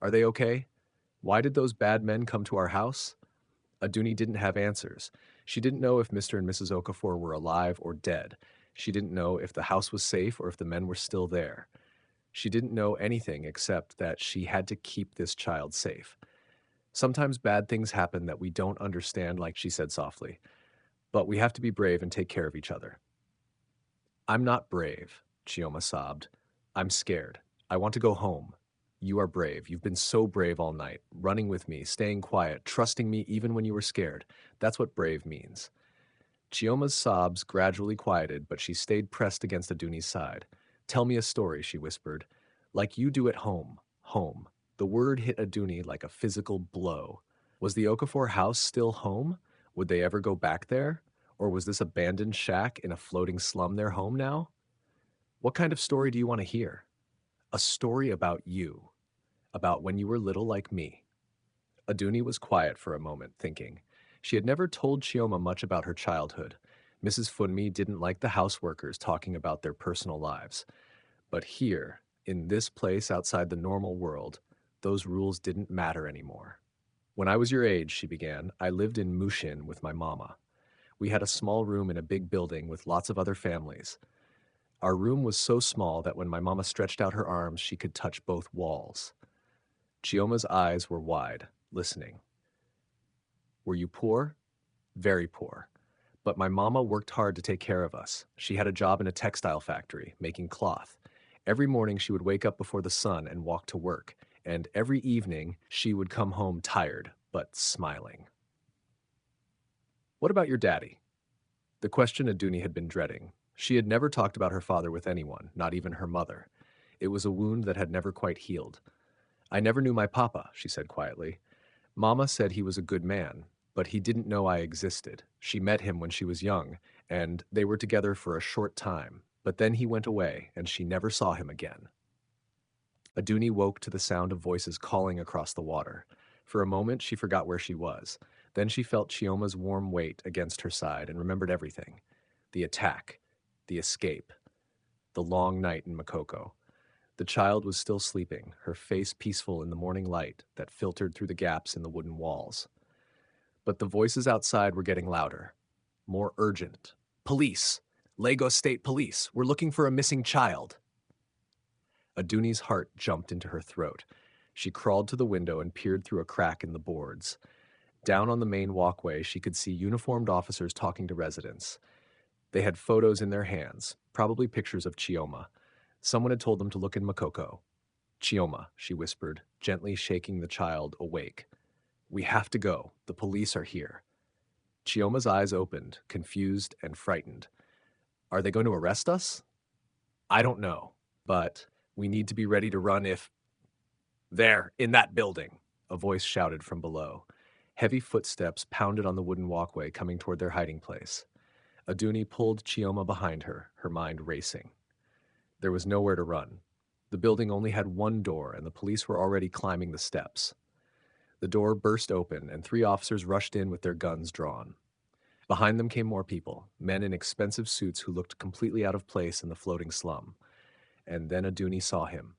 Are they okay? Why did those bad men come to our house?" Aduni didn't have answers. She didn't know if Mr. and Mrs. Okafor were alive or dead. She didn't know if the house was safe or if the men were still there. She didn't know anything except that she had to keep this child safe. "Sometimes bad things happen that we don't understand," like she said softly, "but we have to be brave and take care of each other." "I'm not brave," Chioma sobbed. "I'm scared. I want to go home. You are brave. You've been so brave all night, running with me, staying quiet, trusting me even when you were scared. That's what brave means." Chioma's sobs gradually quieted, but she stayed pressed against Aduni's side. "Tell me a story," she whispered. "Like you do at home. Home." The word hit Aduni like a physical blow. Was the Okafor house still home? Would they ever go back there? Or was this abandoned shack in a floating slum their home now? What kind of story do you want to hear? A story about you, about when you were little like me. Aduni was quiet for a moment, thinking. She had never told Chioma much about her childhood. Mrs. Funmi didn't like the houseworkers talking about their personal lives. But here, in this place outside the normal world, those rules didn't matter anymore. When I was your age, she began, I lived in Mushin with my mama. We had a small room in a big building with lots of other families. Our room was so small that when my mama stretched out her arms, she could touch both walls. Chioma's eyes were wide, listening. Were you poor? Very poor. But my mama worked hard to take care of us. She had a job in a textile factory, making cloth. Every morning she would wake up before the sun and walk to work, and every evening she would come home tired, but smiling. What about your daddy? The question Aduni had been dreading. She had never talked about her father with anyone, not even her mother. It was a wound that had never quite healed. I never knew my papa, she said quietly. Mama said he was a good man, but he didn't know I existed. She met him when she was young, and they were together for a short time, but then he went away, and she never saw him again. Aduni woke to the sound of voices calling across the water. For a moment, she forgot where she was. Then she felt Chioma's warm weight against her side and remembered everything. The attack, the escape, the long night in Makoko. The child was still sleeping, her face peaceful in the morning light that filtered through the gaps in the wooden walls. But the voices outside were getting louder, more urgent. Police! Lagos State Police! We're looking for a missing child! Aduni's heart jumped into her throat. She crawled to the window and peered through a crack in the boards. Down on the main walkway, she could see uniformed officers talking to residents. They had photos in their hands, probably pictures of Chioma. Someone had told them to look in Makoko. Chioma, she whispered, gently shaking the child awake. We have to go. The police are here. Chioma's eyes opened, confused and frightened. Are they going to arrest us? I don't know, but we need to be ready to run if... There, in that building, a voice shouted from below. Heavy footsteps pounded on the wooden walkway coming toward their hiding place. Aduni pulled Chioma behind her, her mind racing. There was nowhere to run. The building only had one door, and the police were already climbing the steps. The door burst open, and 3 officers rushed in with their guns drawn. Behind them came more people, men in expensive suits who looked completely out of place in the floating slum. And then Aduni saw him.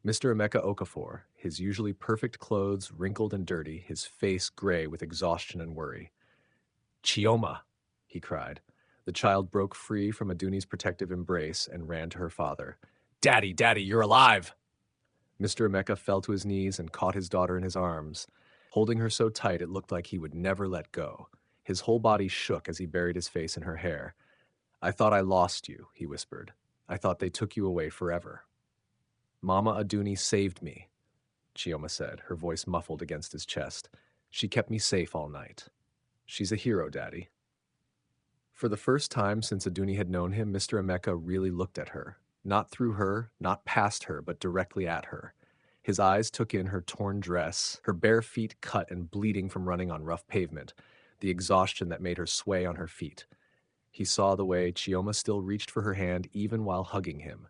Mr. Emeka Okafor, his usually perfect clothes wrinkled and dirty, his face gray with exhaustion and worry. Chioma, he cried. The child broke free from Aduni's protective embrace and ran to her father. Daddy, Daddy, you're alive! Mr. Emeka fell to his knees and caught his daughter in his arms. Holding her so tight it looked like he would never let go. His whole body shook as he buried his face in her hair. I thought I lost you, he whispered. I thought they took you away forever. Mama Aduni saved me, Chioma said, her voice muffled against his chest. She kept me safe all night. She's a hero, Daddy. For the first time since Aduni had known him, Mr. Emeka really looked at her. Not through her, not past her, but directly at her. His eyes took in her torn dress, her bare feet cut and bleeding from running on rough pavement, the exhaustion that made her sway on her feet. He saw the way Chioma still reached for her hand even while hugging him.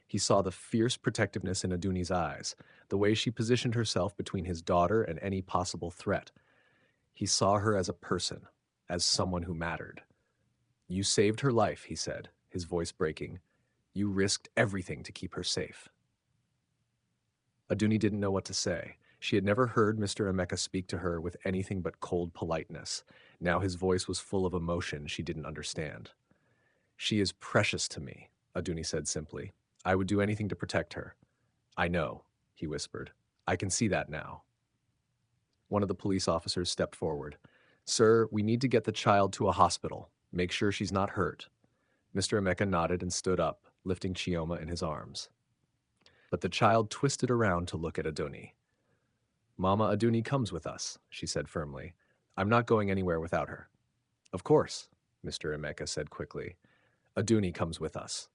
He saw the fierce protectiveness in Aduni's eyes, the way she positioned herself between his daughter and any possible threat. He saw her as a person, as someone who mattered. You saved her life, he said, his voice breaking. You risked everything to keep her safe. Aduni didn't know what to say. She had never heard Mr. Emeka speak to her with anything but cold politeness. Now his voice was full of emotion she didn't understand. She is precious to me, Aduni said simply. I would do anything to protect her. I know, he whispered. I can see that now. One of the police officers stepped forward. Sir, we need to get the child to a hospital. Make sure she's not hurt. Mr. Emeka nodded and stood up, lifting Chioma in his arms. But the child twisted around to look at Aduni. Mama Aduni comes with us, she said firmly. I'm not going anywhere without her. Of course, Mr. Emeka said quickly. Aduni comes with us.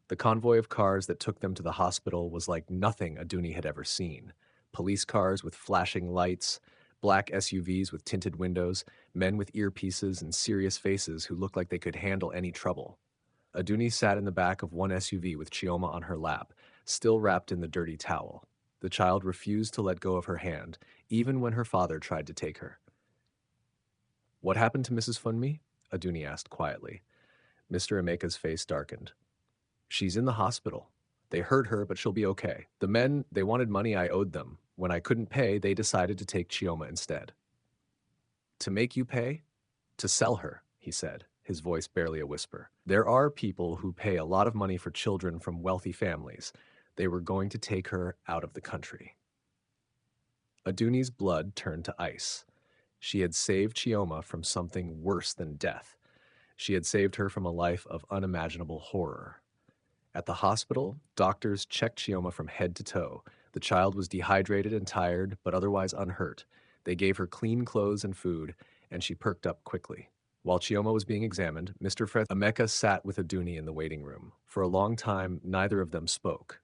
The convoy of cars that took them to the hospital was like nothing Aduni had ever seen. Police cars with flashing lights, Black SUVs with tinted windows, men with earpieces and serious faces who looked like they could handle any trouble. Aduni sat in the back of one SUV with Chioma on her lap, still wrapped in the dirty towel. The child refused to let go of her hand, even when her father tried to take her. "What happened to Mrs. Funmi?" Aduni asked quietly. Mr. Emeka's face darkened. "She's in the hospital. They hurt her, but she'll be okay. The men, they wanted money I owed them. When I couldn't pay, they decided to take Chioma instead." "To make you pay?" "To sell her," he said, his voice barely a whisper. "There are people who pay a lot of money for children from wealthy families. They were going to take her out of the country." Aduni's blood turned to ice. She had saved Chioma from something worse than death. She had saved her from a life of unimaginable horror. At the hospital, doctors checked Chioma from head to toe. The child was dehydrated and tired, but otherwise unhurt. They gave her clean clothes and food, and she perked up quickly. While Chioma was being examined, Mr. Fred Emeka sat with Aduni in the waiting room. For a long time, neither of them spoke.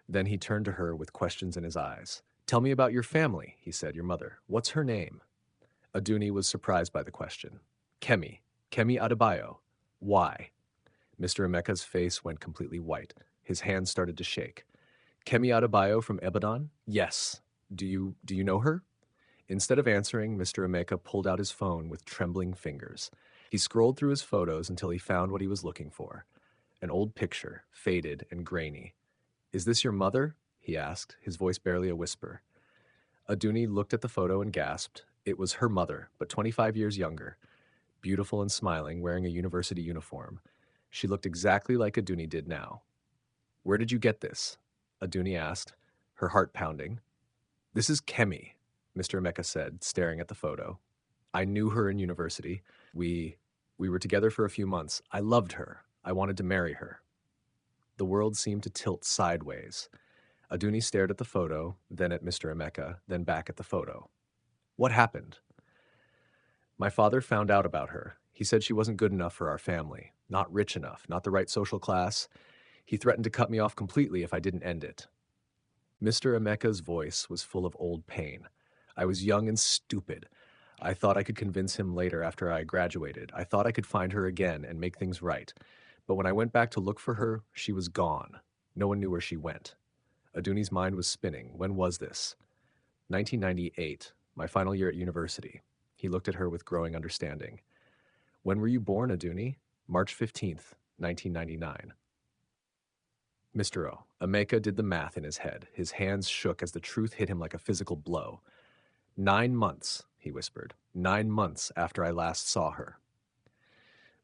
Then he turned to her with questions in his eyes. "Tell me about your family," he said, "your mother. What's her name?" Aduni was surprised by the question. "Kemi. Kemi Adebayo." "Why?" Mr. Emeka's face went completely white. His hands started to shake. "Kemi Adebayo from Ibadan?" "Yes." Do you know her?" Instead of answering, Mr. Emeka pulled out his phone with trembling fingers. He scrolled through his photos until he found what he was looking for. An old picture, faded and grainy. "Is this your mother?" he asked, his voice barely a whisper. Aduni looked at the photo and gasped. It was her mother, but 25 years younger, beautiful and smiling, wearing a university uniform. She looked exactly like Aduni did now. "Where did you get this?" Aduni asked, her heart pounding. "This is Kemi," Mr. Emeka said, staring at the photo. "I knew her in university. We were together for a few months. I loved her. I wanted to marry her." The world seemed to tilt sideways. Aduni stared at the photo, then at Mr. Emeka, then back at the photo. "What happened?" "My father found out about her. He said she wasn't good enough for our family, not rich enough, not the right social class. He threatened to cut me off completely if I didn't end it." Mr. Emeka's voice was full of old pain. "I was young and stupid. I thought I could convince him later after I graduated. I thought I could find her again and make things right. But when I went back to look for her, she was gone. No one knew where she went." Aduni's mind was spinning. When was this? 1998, my final year at university. He looked at her with growing understanding. "When were you born, Aduni?" "March 15th, 1999. Mr. Emeka did the math in his head. His hands shook as the truth hit him like a physical blow. 9 months, he whispered. 9 months after I last saw her."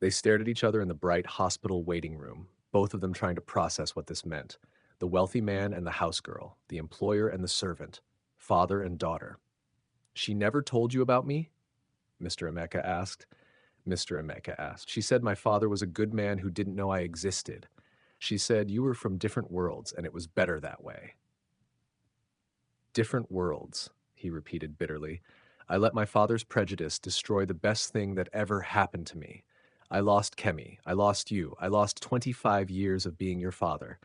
They stared at each other in the bright hospital waiting room, both of them trying to process what this meant. The wealthy man and the house girl, the employer and the servant, father and daughter. "She never told you about me?" Mr. Emeka asked. "She said my father was a good man who didn't know I existed. She said you were from different worlds and it was better that way." "Different worlds," he repeated bitterly. "I let my father's prejudice destroy the best thing that ever happened to me. I lost Kemi. I lost you. I lost 25 years of being your father."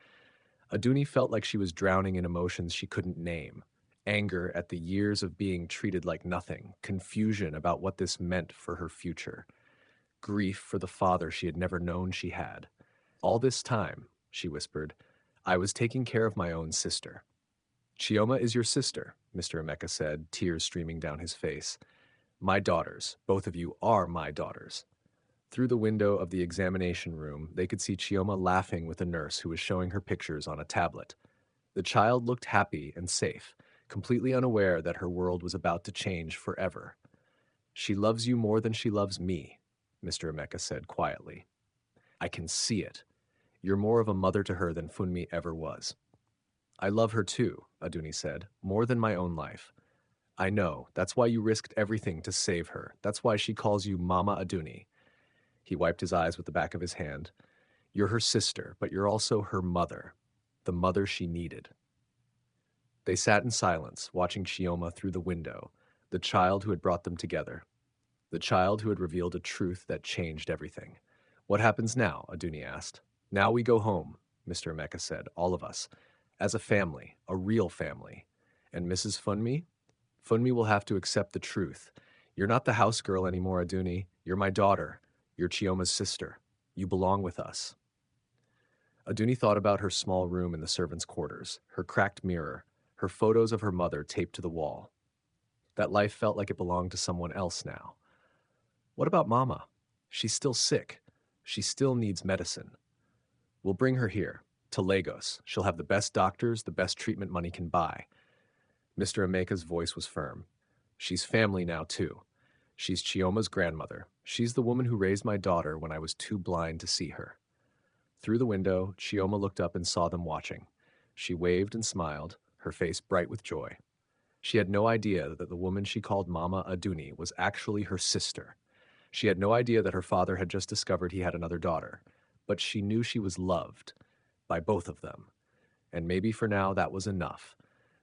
Aduni felt like she was drowning in emotions she couldn't name. Anger at the years of being treated like nothing, confusion about what this meant for her future, grief for the father she had never known she had. "All this time," she whispered, "I was taking care of my own sister." "Chioma is your sister," Mr. Emeka said, tears streaming down his face. "My daughters. Both of you are my daughters." Through the window of the examination room, they could see Chioma laughing with a nurse who was showing her pictures on a tablet. The child looked happy and safe, completely unaware that her world was about to change forever. "She loves you more than she loves me," Mr. Emeka said quietly. "I can see it. You're more of a mother to her than Funmi ever was." "I love her too," Aduni said, "more than my own life." "I know. That's why you risked everything to save her. That's why she calls you Mama Aduni." He wiped his eyes with the back of his hand. "You're her sister, but you're also her mother, the mother she needed." They sat in silence, watching Chioma through the window, the child who had brought them together, the child who had revealed a truth that changed everything. "What happens now?" Aduni asked. "Now we go home," Mr. Emeka said, "all of us, as a family, a real family. And Mrs. Funmi?" Funmi will have to accept the truth. You're not the house girl anymore, Aduni. You're my daughter. You're Chioma's sister. You belong with us. Aduni thought about her small room in the servants' quarters, her cracked mirror, her photos of her mother taped to the wall. That life felt like it belonged to someone else now. What about Mama? She's still sick. She still needs medicine. We'll bring her here, to Lagos. She'll have the best doctors, the best treatment money can buy. Mr. Emeka's voice was firm. She's family now, too. She's Chioma's grandmother. She's the woman who raised my daughter when I was too blind to see her. Through the window, Chioma looked up and saw them watching. She waved and smiled, her face bright with joy. She had no idea that the woman she called Mama Aduni was actually her sister. She had no idea that her father had just discovered he had another daughter, but she knew she was loved by both of them. And maybe for now that was enough.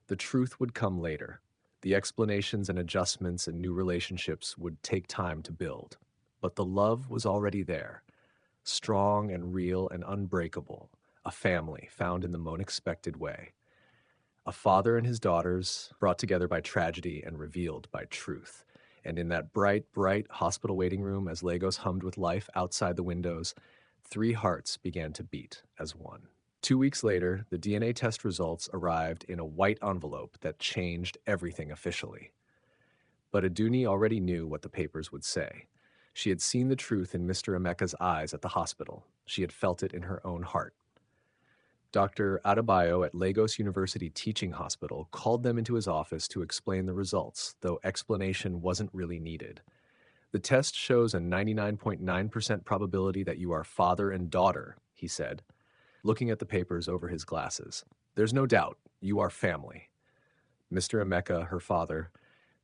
The truth would come later. The explanations and adjustments and new relationships would take time to build. But the love was already there, strong and real and unbreakable, a family found in the most unexpected way. A father and his daughters brought together by tragedy and revealed by truth. And in that bright, bright hospital waiting room, as Lagos hummed with life outside the windows, 3 hearts began to beat as one. 2 weeks later, the DNA test results arrived in a white envelope that changed everything officially. But Aduni already knew what the papers would say. She had seen the truth in Mr. Emeka's eyes at the hospital. She had felt it in her own heart. Dr. Adebayo at Lagos University Teaching Hospital called them into his office to explain the results, though explanation wasn't really needed. The test shows a 99.9% probability that you are father and daughter, he said, looking at the papers over his glasses. There's no doubt, you are family. Mr. Emeka, her father,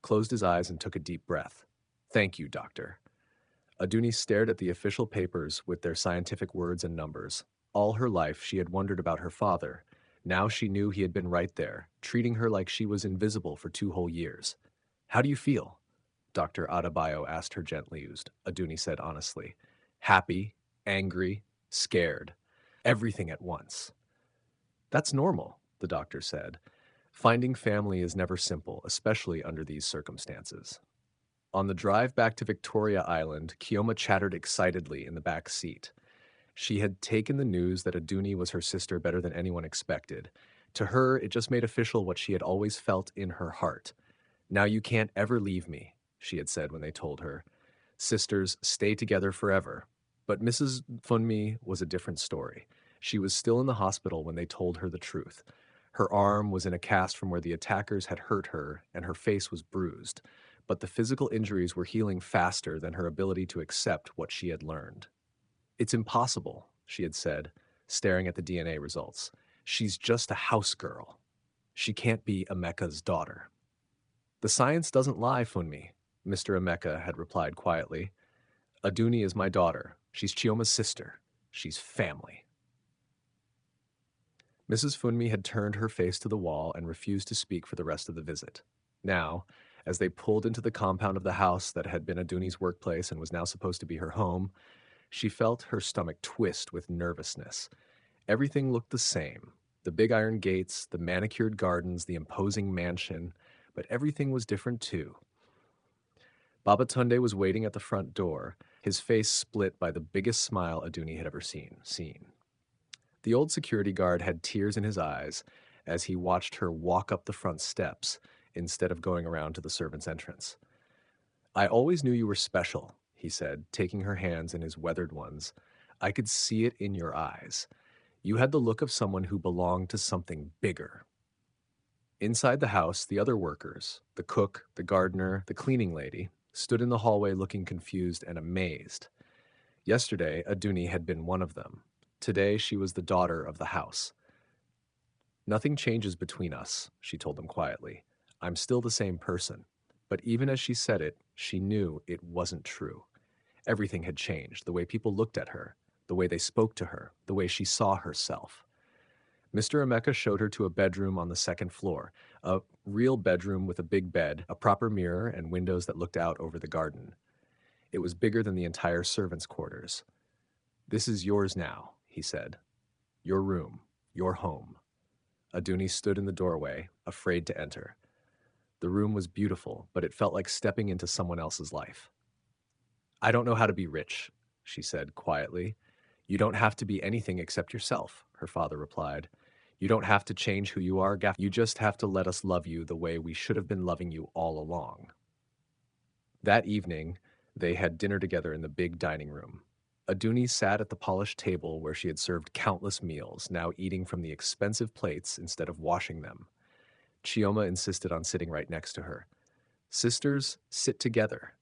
closed his eyes and took a deep breath. Thank you, doctor. Aduni stared at the official papers with their scientific words and numbers. All her life, she had wondered about her father. Now she knew he had been right there, treating her like she was invisible for 2 whole years. How do you feel? Dr. Adebayo asked her gently. Aduni said honestly. Happy, angry, scared. Everything at once. That's normal, the doctor said. Finding family is never simple, especially under these circumstances. On the drive back to Victoria Island, Chioma chattered excitedly in the back seat. She had taken the news that Aduni was her sister better than anyone expected. To her, it just made official what she had always felt in her heart. Now you can't ever leave me, she had said when they told her. Sisters stay together forever. But Mrs. Funmi was a different story. She was still in the hospital when they told her the truth. Her arm was in a cast from where the attackers had hurt her, and her face was bruised. But the physical injuries were healing faster than her ability to accept what she had learned. It's impossible, she had said, staring at the DNA results. She's just a house girl. She can't be Emeka's daughter. The science doesn't lie, Funmi, Mr. Emeka had replied quietly. Aduni is my daughter. She's Chioma's sister. She's family. Mrs. Funmi had turned her face to the wall and refused to speak for the rest of the visit. Now, as they pulled into the compound of the house that had been Aduni's workplace and was now supposed to be her home, she felt her stomach twist with nervousness. Everything looked the same. The big iron gates, the manicured gardens, the imposing mansion, but everything was different too. Baba Tunde was waiting at the front door, his face split by the biggest smile Aduni had ever seen. The old security guard had tears in his eyes as he watched her walk up the front steps instead of going around to the servants' entrance. I always knew you were special, he said, taking her hands in his weathered ones. I could see it in your eyes. You had the look of someone who belonged to something bigger. Inside the house, the other workers, the cook, the gardener, the cleaning lady, stood in the hallway looking confused and amazed. Yesterday, Aduni had been one of them. Today, she was the daughter of the house. Nothing changes between us, she told them quietly. I'm still the same person. But even as she said it, she knew it wasn't true. Everything had changed, the way people looked at her, the way they spoke to her, the way she saw herself. Mr. Emeka showed her to a bedroom on the 2nd floor, a real bedroom with a big bed, a proper mirror, and windows that looked out over the garden. It was bigger than the entire servants' quarters. This is yours now, he said. Your room, your home. Aduni stood in the doorway, afraid to enter. The room was beautiful, but it felt like stepping into someone else's life. I don't know how to be rich, she said quietly. You don't have to be anything except yourself, her father replied. You don't have to change who you are, Gaff. You just have to let us love you the way we should have been loving you all along. That evening, they had dinner together in the big dining room. Aduni sat at the polished table where she had served countless meals, now eating from the expensive plates instead of washing them. Chioma insisted on sitting right next to her. Sisters, sit together,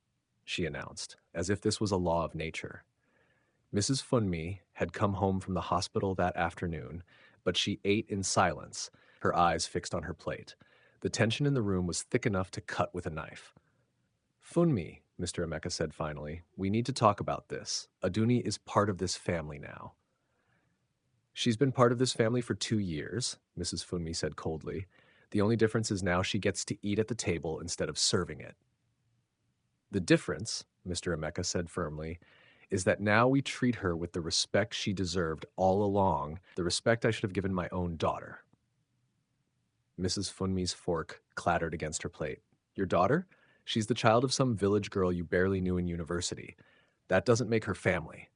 she announced, as if this was a law of nature. Mrs. Funmi had come home from the hospital that afternoon, but she ate in silence, her eyes fixed on her plate. The tension in the room was thick enough to cut with a knife. Funmi, Mr. Emeka said finally, we need to talk about this. Aduni is part of this family now. She's been part of this family for 2 years, Mrs. Funmi said coldly. The only difference is now she gets to eat at the table instead of serving it. The difference, Mr. Emeka said firmly, is that now we treat her with the respect she deserved all along, the respect I should have given my own daughter. Mrs. Funmi's fork clattered against her plate. Your daughter? She's the child of some village girl you barely knew in university. That doesn't make her family.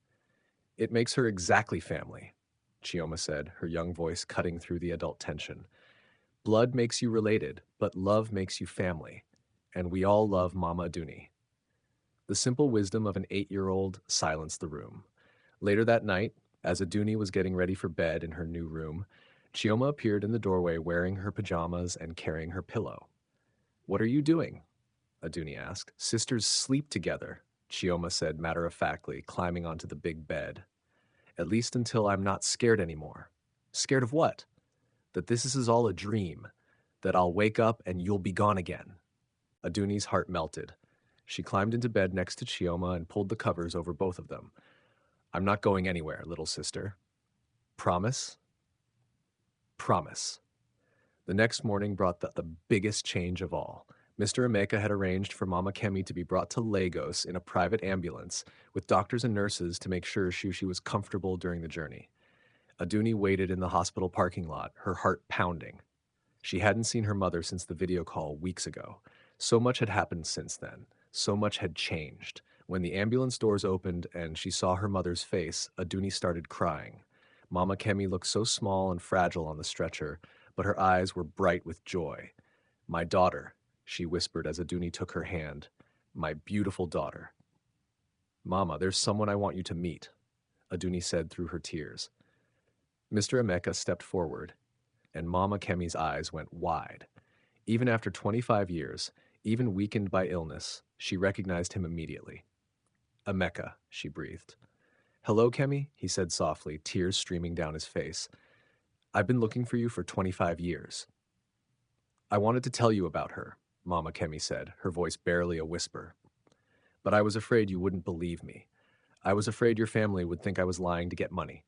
It makes her exactly family, Chioma said, her young voice cutting through the adult tension. Blood makes you related, but love makes you family. And we all love Mama Aduni. The simple wisdom of an 8-year-old silenced the room. Later that night, as Aduni was getting ready for bed in her new room, Chioma appeared in the doorway wearing her pajamas and carrying her pillow. What are you doing? Aduni asked. Sisters sleep together, Chioma said matter-of-factly, climbing onto the big bed. At least until I'm not scared anymore. Scared of what? That this is all a dream. That I'll wake up and you'll be gone again. Aduni's heart melted. She climbed into bed next to Chioma and pulled the covers over both of them. I'm not going anywhere, little sister. Promise? Promise. The next morning brought the biggest change of all. Mr. Emeka had arranged for Mama Kemi to be brought to Lagos in a private ambulance with doctors and nurses to make sure she was comfortable during the journey. Aduni waited in the hospital parking lot, her heart pounding. She hadn't seen her mother since the video call weeks ago. So much had happened since then. So much had changed. When the ambulance doors opened and she saw her mother's face, Aduni started crying. Mama Kemi looked so small and fragile on the stretcher, but her eyes were bright with joy. My daughter, she whispered as Aduni took her hand. My beautiful daughter. Mama, there's someone I want you to meet, Aduni said through her tears. Mr. Emeka stepped forward, and Mama Kemi's eyes went wide. Even after 25 years, even weakened by illness, she recognized him immediately. Emeka, she breathed. Hello, Kemi, he said softly, tears streaming down his face. I've been looking for you for 25 years. I wanted to tell you about her, Mama Kemi said, her voice barely a whisper. But I was afraid you wouldn't believe me. I was afraid your family would think I was lying to get money.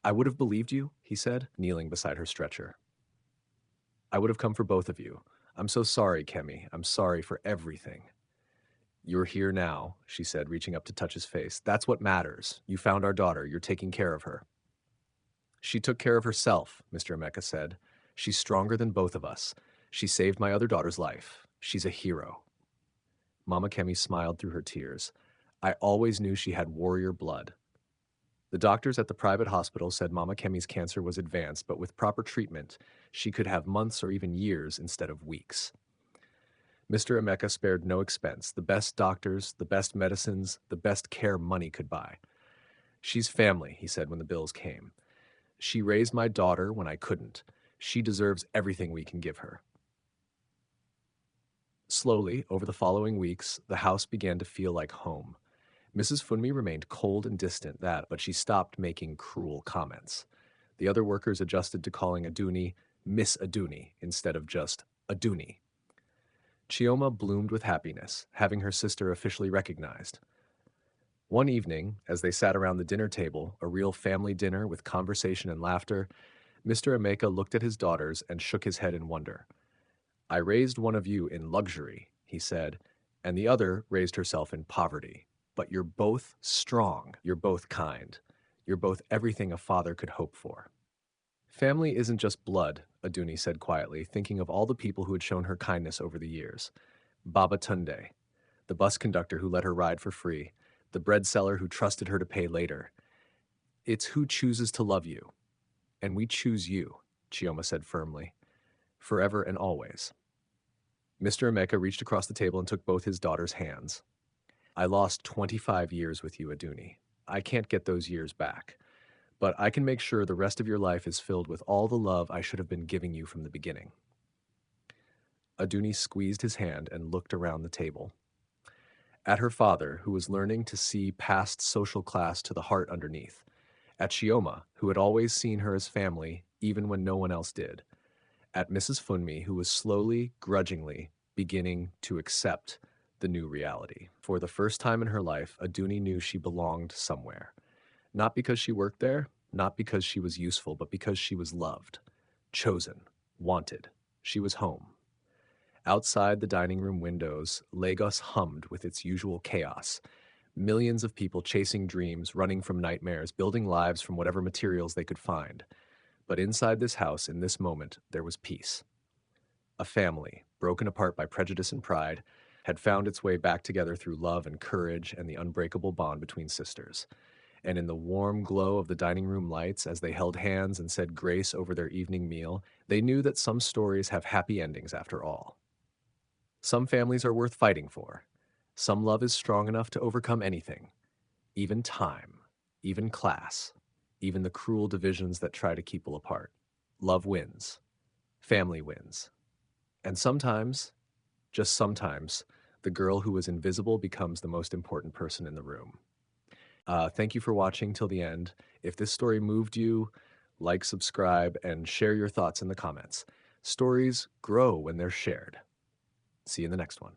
I would have believed you, he said, kneeling beside her stretcher. I would have come for both of you. I'm so sorry, Kemi. I'm sorry for everything. You're here now, she said, reaching up to touch his face. That's what matters. You found our daughter. You're taking care of her. She took care of herself, Mr. Emeka said. She's stronger than both of us. She saved my other daughter's life. She's a hero. Mama Kemi smiled through her tears. I always knew she had warrior blood. The doctors at the private hospital said Mama Kemi's cancer was advanced, but with proper treatment, she could have months or even years instead of weeks. Mr. Emeka spared no expense, the best doctors, the best medicines, the best care money could buy. She's family, he said when the bills came. She raised my daughter when I couldn't. She deserves everything we can give her. Slowly, over the following weeks, the house began to feel like home. Mrs. Funmi remained cold and distant, but she stopped making cruel comments. The other workers adjusted to calling Aduni Miss Aduni instead of just Aduni. Chioma bloomed with happiness, having her sister officially recognized. One evening, as they sat around the dinner table, a real family dinner with conversation and laughter, Mr. Emeka looked at his daughters and shook his head in wonder. I raised one of you in luxury, he said, and the other raised herself in poverty. But you're both strong, you're both kind, you're both everything a father could hope for. Family isn't just blood, Aduni said quietly, thinking of all the people who had shown her kindness over the years. Baba Tunde, the bus conductor who let her ride for free, the bread seller who trusted her to pay later. It's who chooses to love you, and we choose you, Chioma said firmly, forever and always. Mr. Emeka reached across the table and took both his daughter's hands. I lost 25 years with you, Aduni. I can't get those years back, but I can make sure the rest of your life is filled with all the love I should have been giving you from the beginning. Aduni squeezed his hand and looked around the table. At her father, who was learning to see past social class to the heart underneath. At Chioma, who had always seen her as family, even when no one else did. At Mrs. Funmi, who was slowly, grudgingly, beginning to accept the new reality. For the first time in her life, Aduni knew she belonged somewhere. Not because she worked there, not because she was useful, but because she was loved, chosen, wanted. She was home. Outside the dining room windows, Lagos hummed with its usual chaos. Millions of people chasing dreams, running from nightmares, building lives from whatever materials they could find. But inside this house, in this moment, there was peace. A family, broken apart by prejudice and pride, had found its way back together through love and courage and the unbreakable bond between sisters. And in the warm glow of the dining room lights, as they held hands and said grace over their evening meal, they knew that some stories have happy endings after all. Some families are worth fighting for. Some love is strong enough to overcome anything, even time, even class, even the cruel divisions that try to keep people apart. Love wins. Family wins. And sometimes, just sometimes, the girl who was invisible becomes the most important person in the room. Thank you for watching till the end. If this story moved you, like, subscribe, and share your thoughts in the comments. Stories grow when they're shared. See you in the next one.